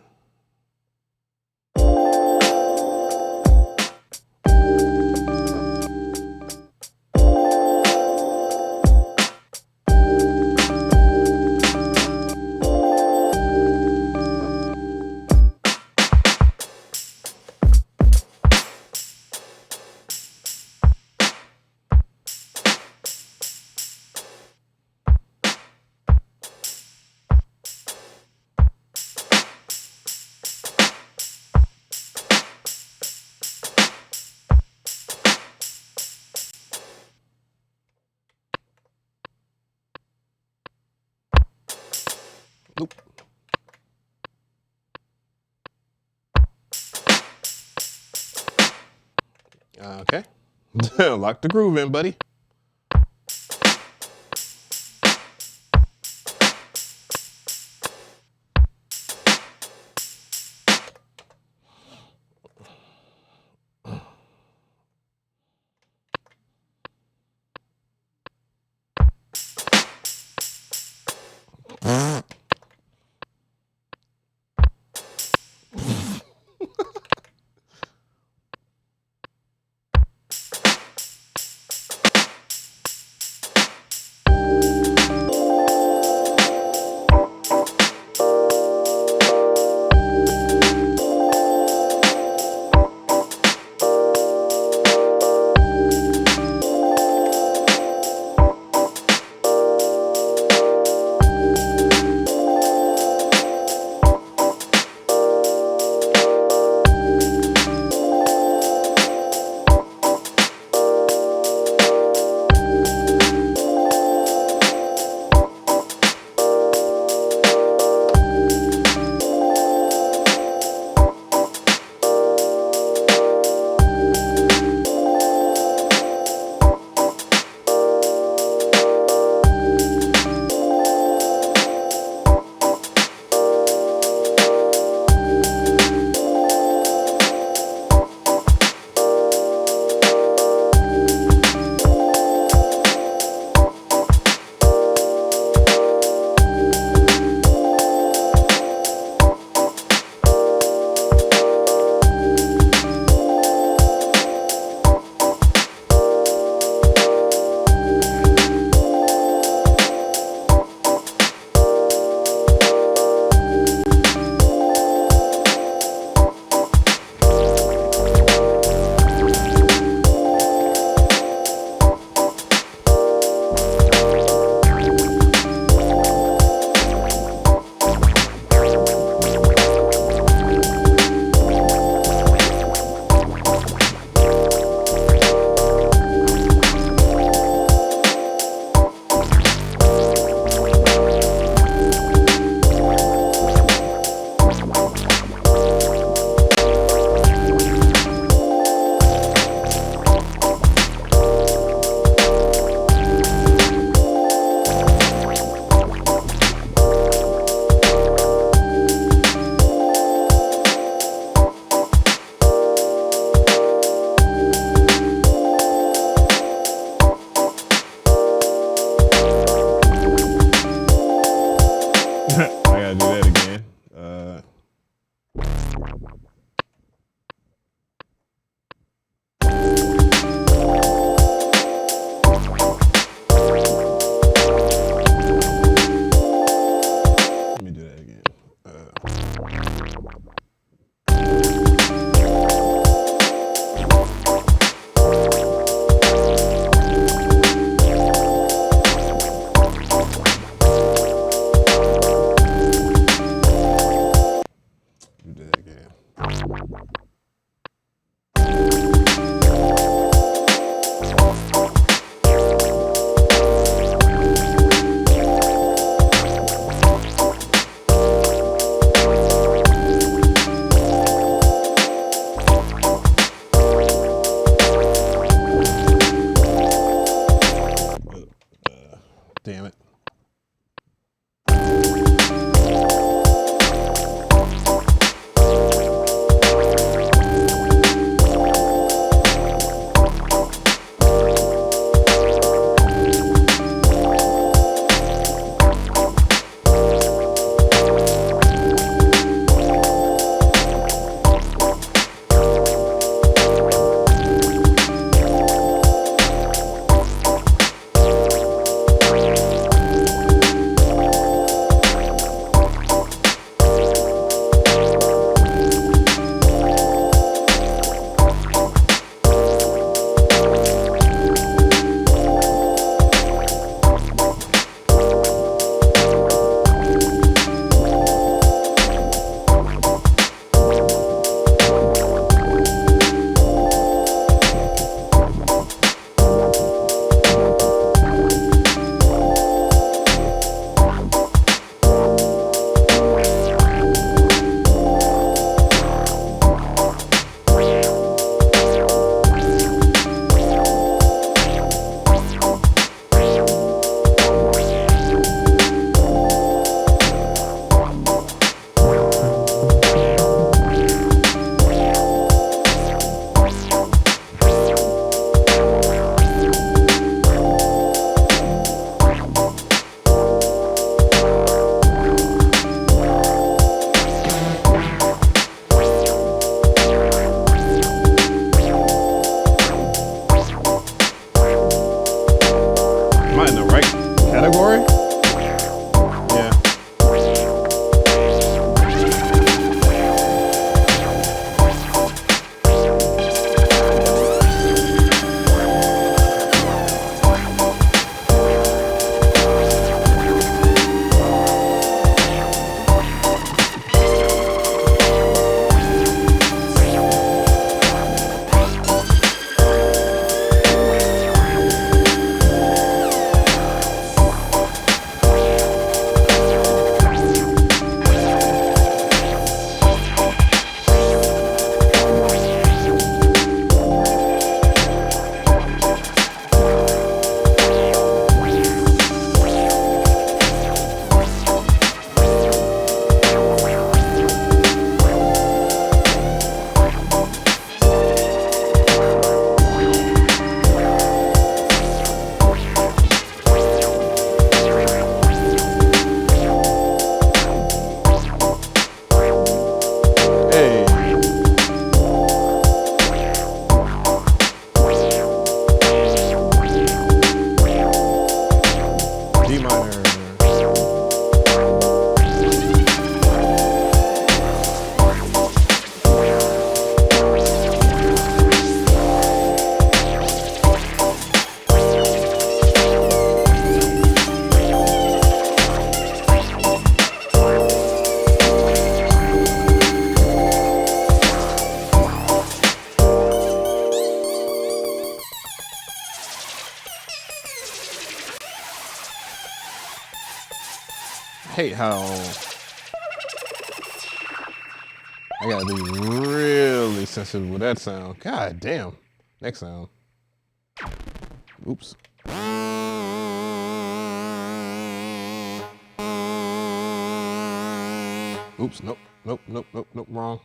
Nope. Okay. Lock the groove in, buddy. hate how I gotta be really sensitive with that sound. God damn. Next sound. Oops. Oops, nope, wrong.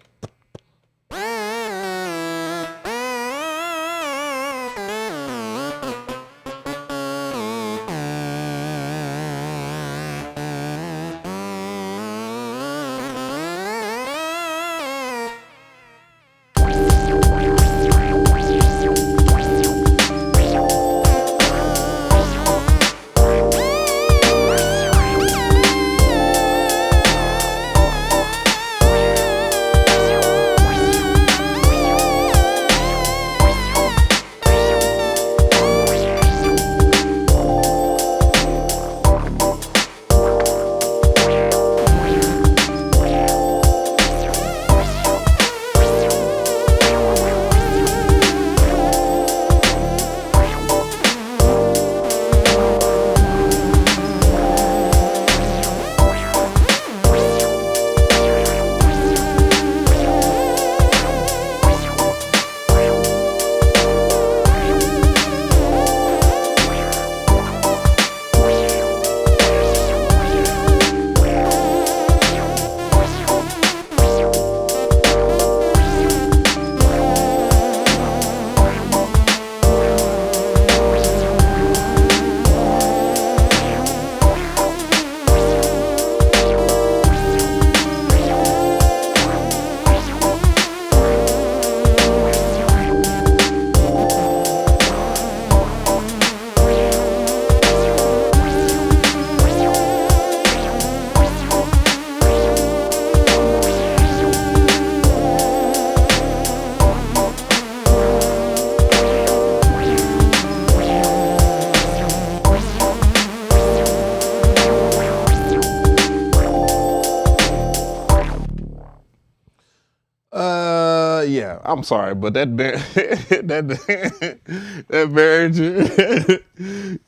Yeah, I'm sorry, but that Behringer,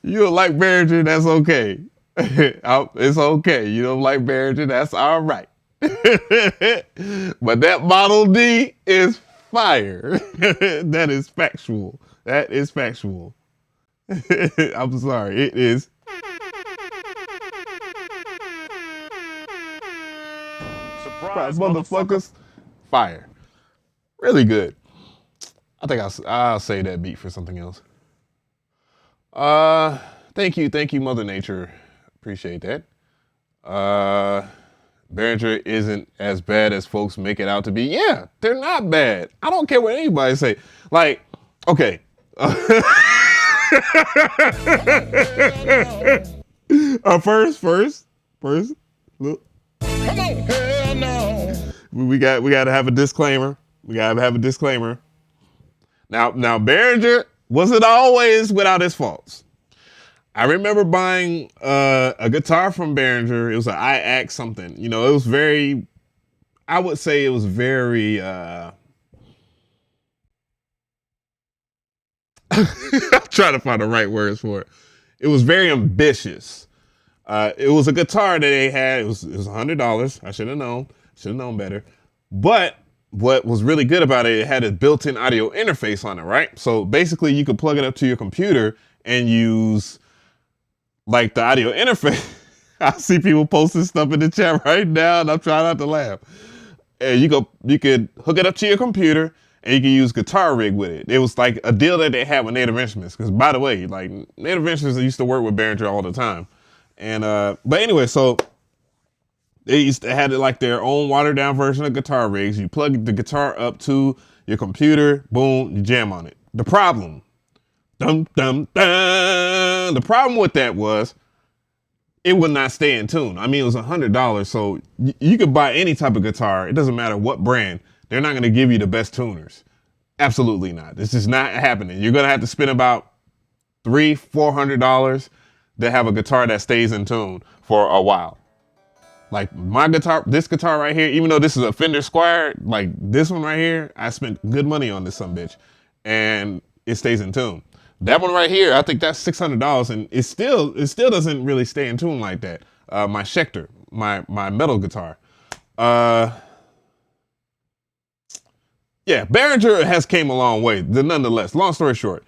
you don't like Behringer, that's okay. It's okay. You don't like Behringer, that's all right. But that Model D is fire. That is factual. That is factual. I'm sorry, it is. Surprise, motherfuckers. Fire. Really good. I think I'll save that beat for something else. Thank you, Mother Nature. Appreciate that. Behringer isn't as bad as folks make it out to be. Yeah, they're not bad. I don't care what anybody say. Like, okay. First, look. Come on, hell no. We got to have a disclaimer. Now, Behringer wasn't always without his faults. I remember buying a guitar from Behringer. It was an IAC something. You know, it was very, I would say it was very, I'm trying to find the right words for it. It was very ambitious. It was a guitar that they had. It was $100. I should have known better. But what was really good about it, it had a built-in audio interface on it, right? So basically you could plug it up to your computer and use like the audio interface. I see people posting stuff in the chat right now and I'm trying not to laugh. And you could hook it up to your computer and you can use Guitar Rig with it. It was like a deal that they had with Native Instruments. Because by the way, like Native Instruments used to work with Behringer all the time. And but anyway, so they had it like their own watered down version of Guitar Rigs. You plug the guitar up to your computer, boom, you jam on it. The problem, the problem with that was it would not stay in tune. I mean, it was $100, so you could buy any type of guitar. It doesn't matter what brand. They're not going to give you the best tuners. Absolutely not. This is not happening. You're going to have to spend about $300-400 to have a guitar that stays in tune for a while. Like my guitar, this guitar right here, even though this is a Fender Squire, like this one right here, I spent good money on this sumbitch and it stays in tune. That one right here, I think that's $600 and it still doesn't really stay in tune like that. My Schecter, my metal guitar. Yeah, Behringer has came a long way. Nonetheless, long story short,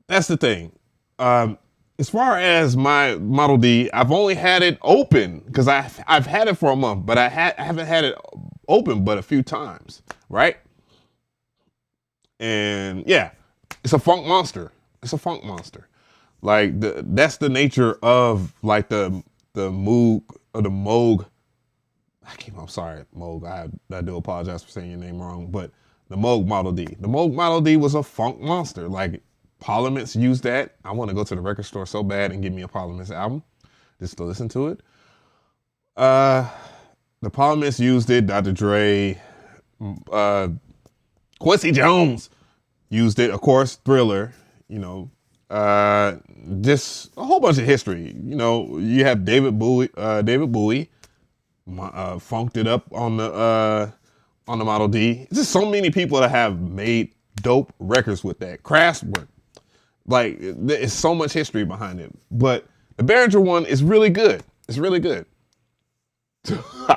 that's the thing. As far as my Model D, I've only had it open because I've had it for a month, but I haven't had it open but a few times, right? And yeah, it's a funk monster. It's a funk monster. Like that's the nature of like the Moog or the Moog. I'm sorry, Moog. I do apologize for saying your name wrong, but the Moog Model D. The Moog Model D was a funk monster. Like Parliaments used that. I want to go to the record store so bad and get me a Parliaments album just to listen to it. The Parliaments used it. Dr. Dre, Quincy Jones used it. Of course, Thriller. You know, just a whole bunch of history. You know, you have David Bowie. Funked it up on the Model D. It's just so many people that have made dope records with that Kraftwerk. Like there's so much history behind it. But the Behringer one is really good. It's really good.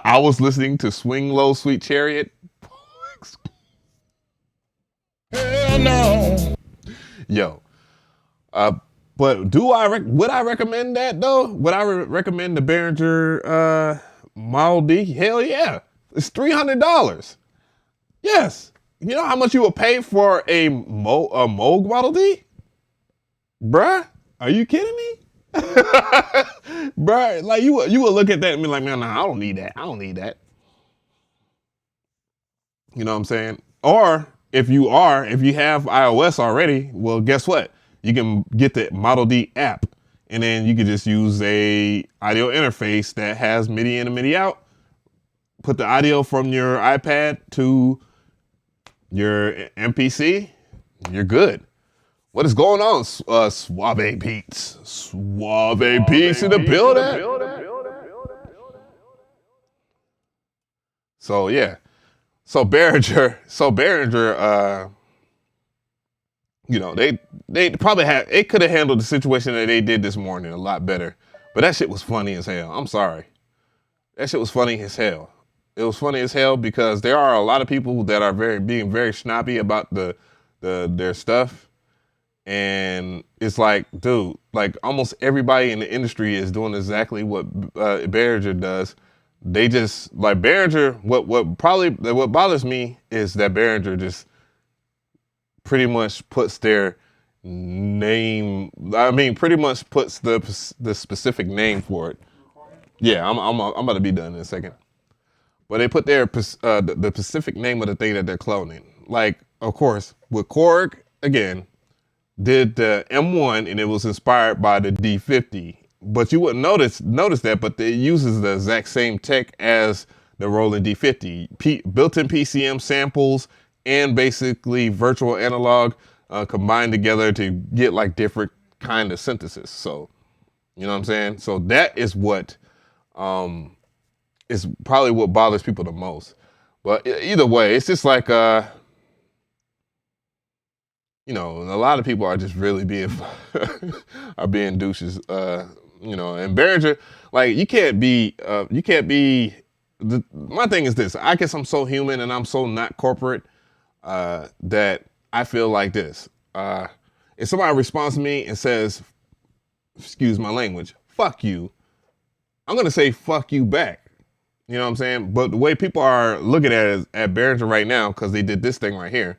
I was listening to Swing Low Sweet Chariot. Hell no. Yo. But would I recommend that though? Would I recommend the Behringer Model D? Hell yeah. It's $300. Yes. You know how much you would pay for a Moog Model D? Bruh, are you kidding me? Bruh, like you would look at that and be like, man, I don't need that. I don't need that. You know what I'm saying? Or if you have iOS already, well, guess what? You can get the Model D app, and then you can just use a audio interface that has MIDI in and MIDI out. Put the audio from your iPad to your MPC, you're good. What is going on, Suave Pete's? Suave Pete's in the building. So yeah, so Behringer, you know, they probably it could have handled the situation that they did this morning a lot better. But that shit was funny as hell. I'm sorry, that shit was funny as hell. It was funny as hell because there are a lot of people that are being very snobby about their stuff. And it's like, dude, like almost everybody in the industry is doing exactly what Behringer does. They just like Behringer. What bothers me is that Behringer just pretty much puts their name. I mean, pretty much puts the specific name for it. Yeah, I'm about to be done in a second. But they put their the specific name of the thing that they're cloning. Like, of course, with Korg again. Did the M1 and it was inspired by the D50, but you wouldn't notice that, but it uses the exact same tech as the Roland D50, built-in PCM samples and basically virtual analog combined together to get like different kind of synthesis. So, you know what I'm saying? So that is what is probably what bothers people the most. But either way, it's just like you know, a lot of people are just really being douches. You know, and Behringer, like you can't be. My thing is this. I guess I'm so human and I'm so not corporate that I feel like this. If somebody responds to me and says, "Excuse my language, fuck you," I'm gonna say "fuck you" back. You know what I'm saying? But the way people are looking at it at Behringer right now, because they did this thing right here,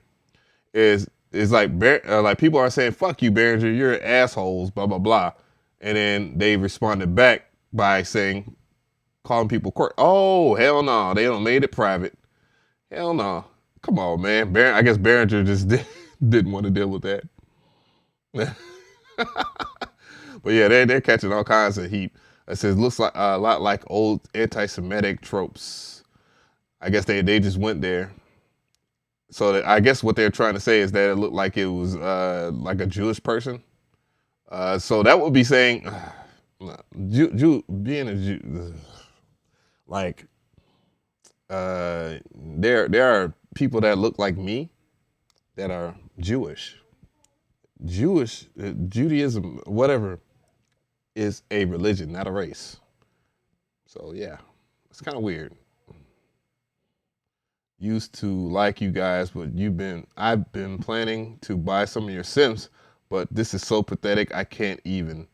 is like people are saying, fuck you, Behringer, you're assholes, blah, blah, blah. And then they responded back by saying, calling people oh, hell no, they don't made it private. Hell no. Come on, man. I guess Behringer just didn't want to deal with that. But yeah, they're catching all kinds of heat. It says, looks like a lot like old anti-Semitic tropes. I guess they just went there. So I guess what they're trying to say is that it looked like it was like a Jewish person. So that would be saying, being a Jew, like there are people that look like me that are Jewish. Judaism, whatever, is a religion, not a race. So yeah, it's kind of weird. Used to like you guys, but I've been planning to buy some of your Sims, but this is so pathetic. I can't even.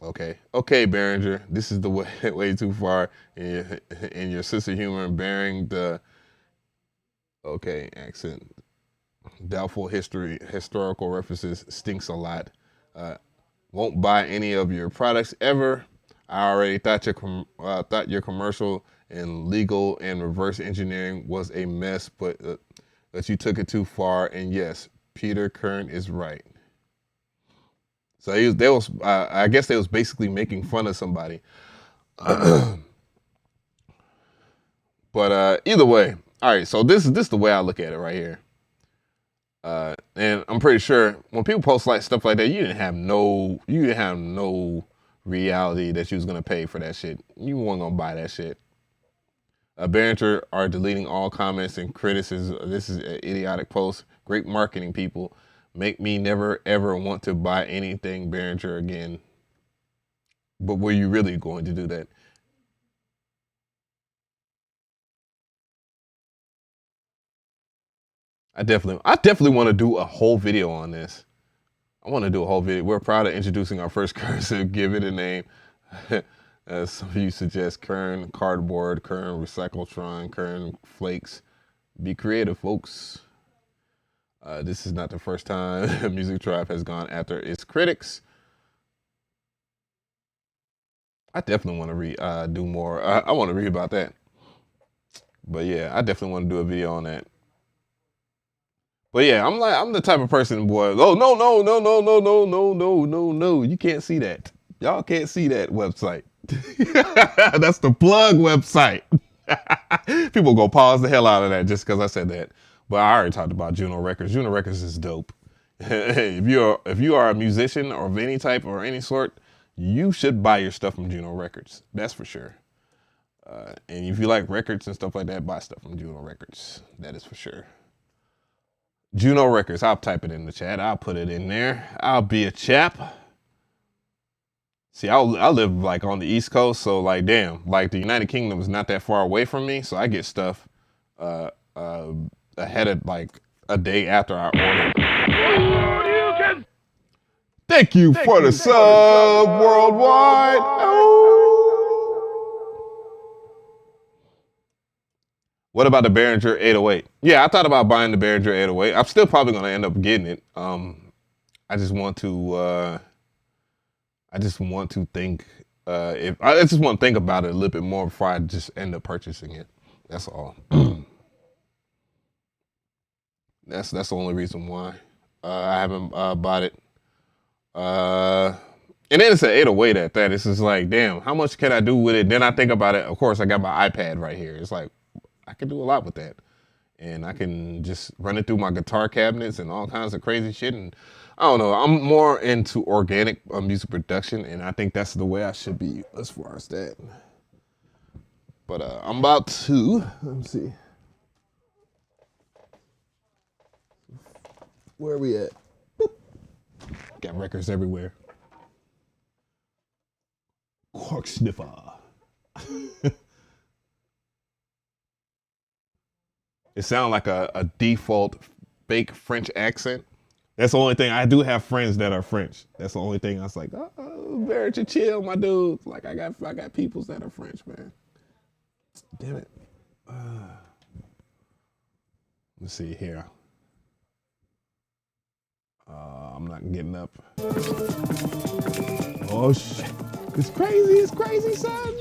Okay, Behringer, this is the way way too far in your sense of humor and bearing the accent. Doubtful historical references stinks a lot. Uh, won't buy any of your products ever. I already thought your commercial and legal and reverse engineering was a mess, but that you took it too far. And yes, Peter Kern is right. So I guess they was basically making fun of somebody. But either way, all right. So this is the way I look at it right here. And I'm pretty sure when people post like stuff like that, you didn't have no reality that you was gonna pay for that shit. You weren't gonna buy that shit. Behringer are deleting all comments and criticisms. This is an idiotic post. Great marketing, people. Make me never ever want to buy anything Behringer again. But were you really going to do that? I definitely want to do a whole video on this. I want to do a whole video. We're proud of introducing our first cursive. Give it a name. As some of you suggest, Kern Cardboard, Kern Recyclotron, Kern Flakes. Be creative, folks. This is not the first time Music Tribe has gone after its critics. I definitely want to do more. I want to read about that. But yeah, I definitely want to do a video on that. But yeah, I'm the type of person, boy. Oh no. You can't see that. Y'all can't see that website. That's the plug website. People go pause the hell out of that just because I said that. But I already talked about Juno Records. Juno Records is dope. If you are a musician or of any type or any sort, you should buy your stuff from Juno Records. That's for sure. And if you like records and stuff like that, buy stuff from Juno Records. That is for sure. Juno Records. I'll type it in the chat. I'll put it in there. I'll be a chap. See, I live like on the East Coast, so like, damn, like the United Kingdom is not that far away from me, so I get stuff ahead of like a day after I order. Thank you for the sub worldwide. What about the Behringer 808? Yeah, I thought about buying the Behringer 808. I'm still probably gonna end up getting it. I just want to think if I just want to think about it a little bit more before I just end up purchasing it. That's all. That's the only reason why I haven't bought it. And then it's an 808 at that. It's just like, damn, how much can I do with it? Then I think about it. Of course, I got my iPad right here. It's like I can do a lot with that, and I can just run it through my guitar cabinets and all kinds of crazy shit. And I don't know. I'm more into organic music production, and I think that's the way I should be as far as that. But I'm about to, let me see. Where are we at? Boop. Got records everywhere. Cork sniffer. It sounds like a default fake French accent. That's the only thing. I do have friends that are French. That's the only thing I was like, oh, very chill, my dude. Like I got peoples that are French, man. Damn it. Let's see here. I'm not getting up. Oh shit. It's crazy, son.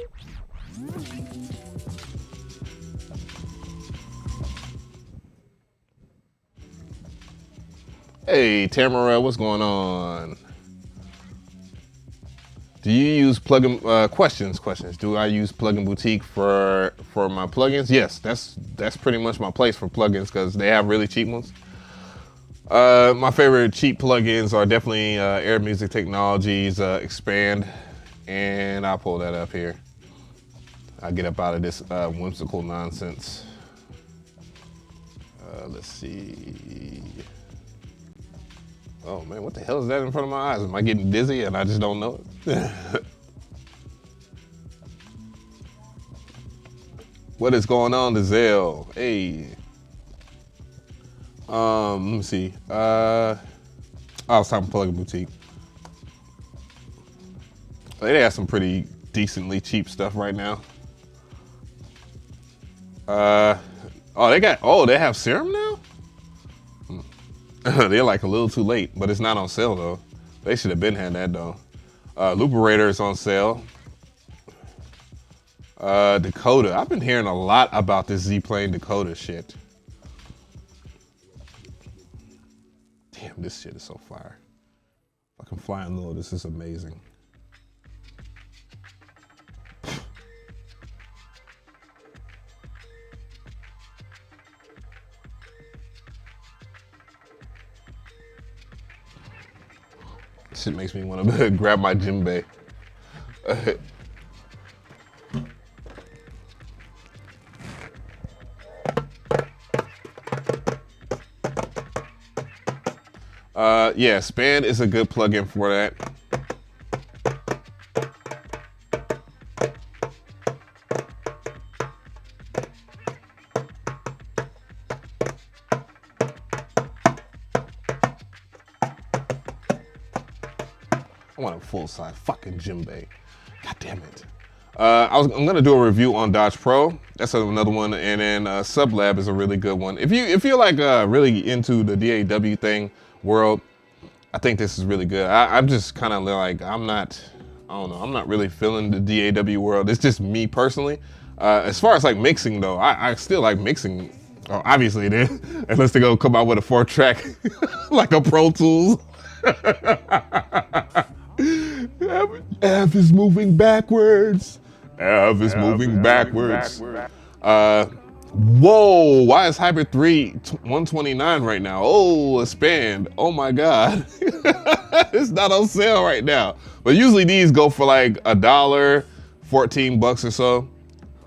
Hey, Tamara, what's going on? Do you use plugin questions? Do I use Plugin Boutique for my plugins? Yes, that's pretty much my place for plugins because they have really cheap ones. My favorite cheap plugins are definitely Air Music Technologies, Expand, and I'll pull that up here. I'll get up out of this whimsical nonsense. Let's see. Oh man, what the hell is that in front of my eyes? Am I getting dizzy and I just don't know it? What is going on, Zelle? Hey. Let me see. I was talking Plug Boutique. They have some pretty decently cheap stuff right now. They have serum now? They're like a little too late, but it's not on sale though. They should have been had that though. Luperator is on sale. Dakota. I've been hearing a lot about this Z-Plane Dakota shit. Damn, this shit is so fire. Fucking flying low, this is amazing. Shit makes me want to grab my djembe. Yeah, Span is a good plugin for that. I want a full-size fucking djembe. God damn it. I'm gonna do a review on Dodge Pro. That's another one, and then Sublab is a really good one. If you're like really into the DAW thing world, I think this is really good. I'm just kind of like I don't know. I'm not really feeling the DAW world. It's just me personally. As far as like mixing though, I still like mixing. Oh, obviously, unless they go come out with a 4-track like a Pro Tools. F is moving backwards. F is moving backwards. Whoa, why is Hybrid 3 129 right now? Oh, a Span. Oh my God. It's not on sale right now. But usually these go for like $1, 14 bucks or so.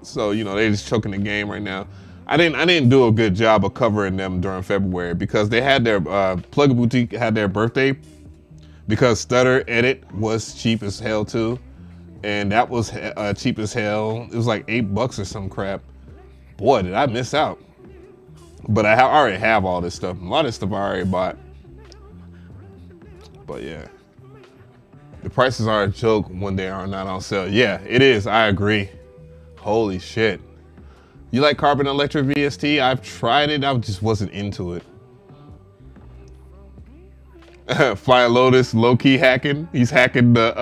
So, you know, they're just choking the game right now. I didn't do a good job of covering them during February because they had their Plug Boutique had their birthday, because Stutter Edit was cheap as hell too, and that was cheap as hell. It was like $8 or some crap. Boy, did I miss out. But I already have all this stuff. A lot of this stuff I already bought. But yeah, the prices are a joke when they are not on sale. Yeah, it is. I agree. Holy shit. You like Carbon Electric VST? I've tried it. I just wasn't into it. Flying Lotus low-key hacking. He's hacking the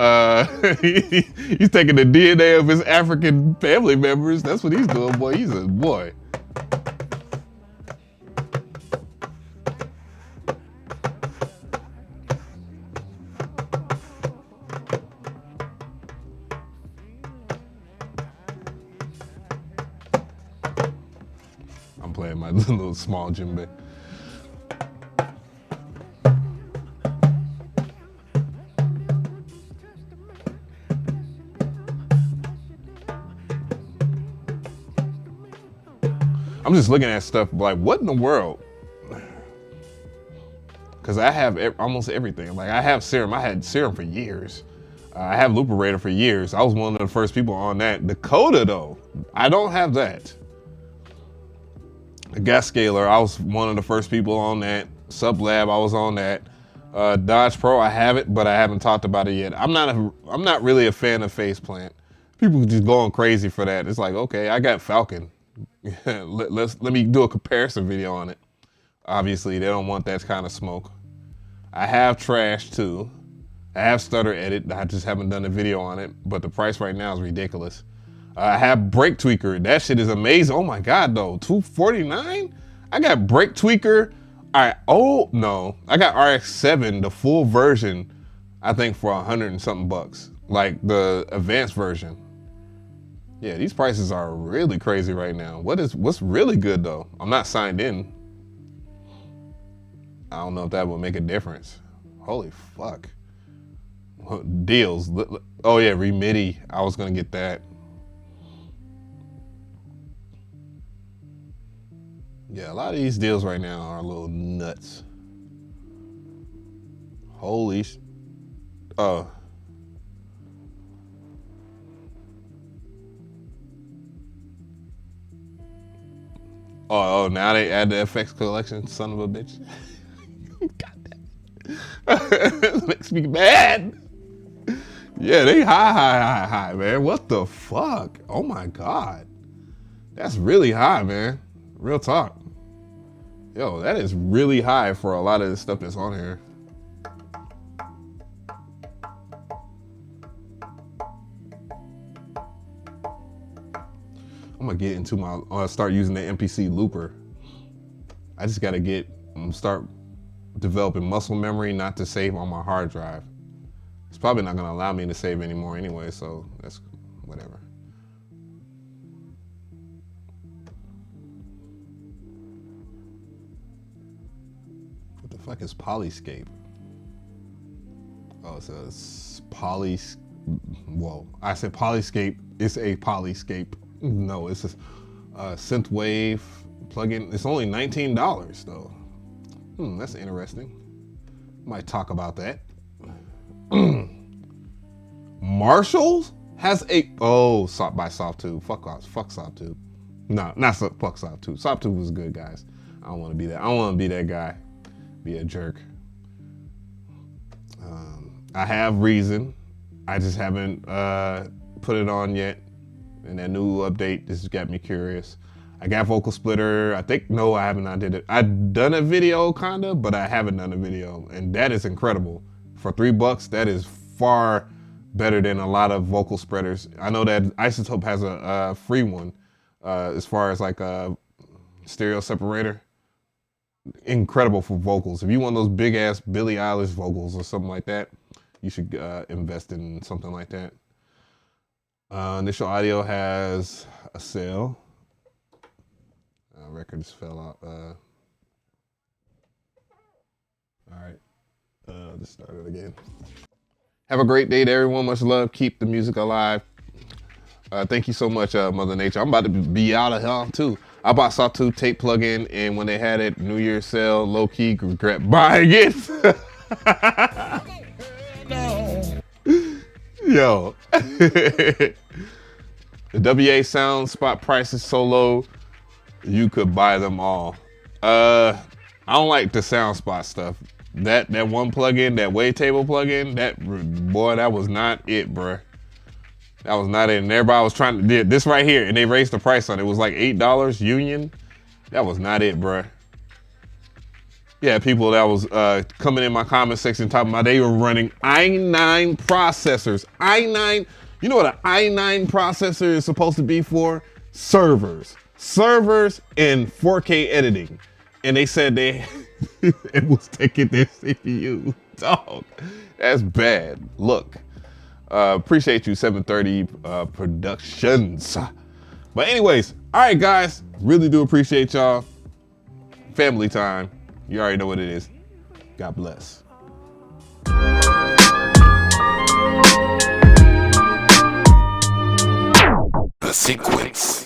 he's taking the DNA of his African family members. That's what he's doing, boy. He's a boy. I'm playing my little small djembe. I'm just looking at stuff like, what in the world? Because I have almost everything. Like I have Serum. I had Serum for years. I have Luperator for years. I was one of the first people on that. Dakota though, I don't have that. The Gas Scaler, I was one of the first people on that. Sublab, I was on that. Dodge Pro, I have it, but I haven't talked about it yet. I'm not really a fan of Faceplant. People just going crazy for that. It's like, okay, I got Falcon. let me do a comparison video on it. Obviously, they don't want that kind of smoke. I have Trash too. I have Stutter Edit. I just haven't done a video on it, but the price right now is ridiculous. I have Brake Tweaker. That shit is amazing. Oh my God, though, $249? I got Brake Tweaker. I got RX-7, the full version, I think for 100 and something bucks, like the advanced version. Yeah, these prices are really crazy right now. What's really good though? I'm not signed in. I don't know if that will make a difference. Holy fuck. Deals. Oh yeah, Remidi. I was gonna get that. Yeah, a lot of these deals right now are a little nuts. Holy sh... Oh. Oh, now they add the FX collection, son of a bitch. God, makes me mad. Yeah, they high, man. What the fuck? Oh my god. That's really high, man. Real talk. Yo, that is really high for a lot of the stuff that's on here. I'm gonna get into start using the MPC looper. I just gotta start developing muscle memory not to save on my hard drive. It's probably not gonna allow me to save anymore anyway, so that's whatever. What the fuck is Polyscape? Oh, it says Whoa, I said Polyscape. It's a Polyscape. No, it's a synthwave plugin. It's only $19 though. That's interesting. Might talk about that. Marshalls has a by Softtube. Fuck Softtube. No, not fuck Softtube. Softtube was good, guys. I don't want to be that. I don't want to be that guy. Be a jerk. I have Reason. I just haven't put it on yet. And that new update just got me curious. I got Vocal Splitter. I think, no, I haven't. I did it. I've done a video kinda, but I haven't done a video. And that is incredible. For $3, that is far better than a lot of vocal spreaders. I know that Isotope has a free one as far as like a stereo separator. Incredible for vocals. If you want those big ass Billie Eilish vocals or something like that, you should invest in something like that. Initial Audio has a sale. Records fell out. All right, let's start it again. Have a great day to everyone. Much love. Keep the music alive. Thank you so much, Mother Nature. I'm about to be out of here too. I bought Sawtooth tape plugin, and when they had it, New Year's sale, low key regret buying it. Yo. The WA sound spot price is so low, you could buy them all. I don't like the sound spot stuff. That one plugin, that wavetable plugin, that was not it, bruh. That was not it. And everybody was trying to do this right here, and they raised the price on it. It was like $8 union. That was not it, bruh. Yeah, people that was coming in my comment section talking about they were running i9 processors. i9, you know what an i9 processor is supposed to be for? Servers and 4K editing. And they said it was taking their CPU. Dog, that's bad. Look, appreciate you 730 Productions. But anyways, all right, guys, really do appreciate y'all. Family time. You already know what it is. God bless. The sequence.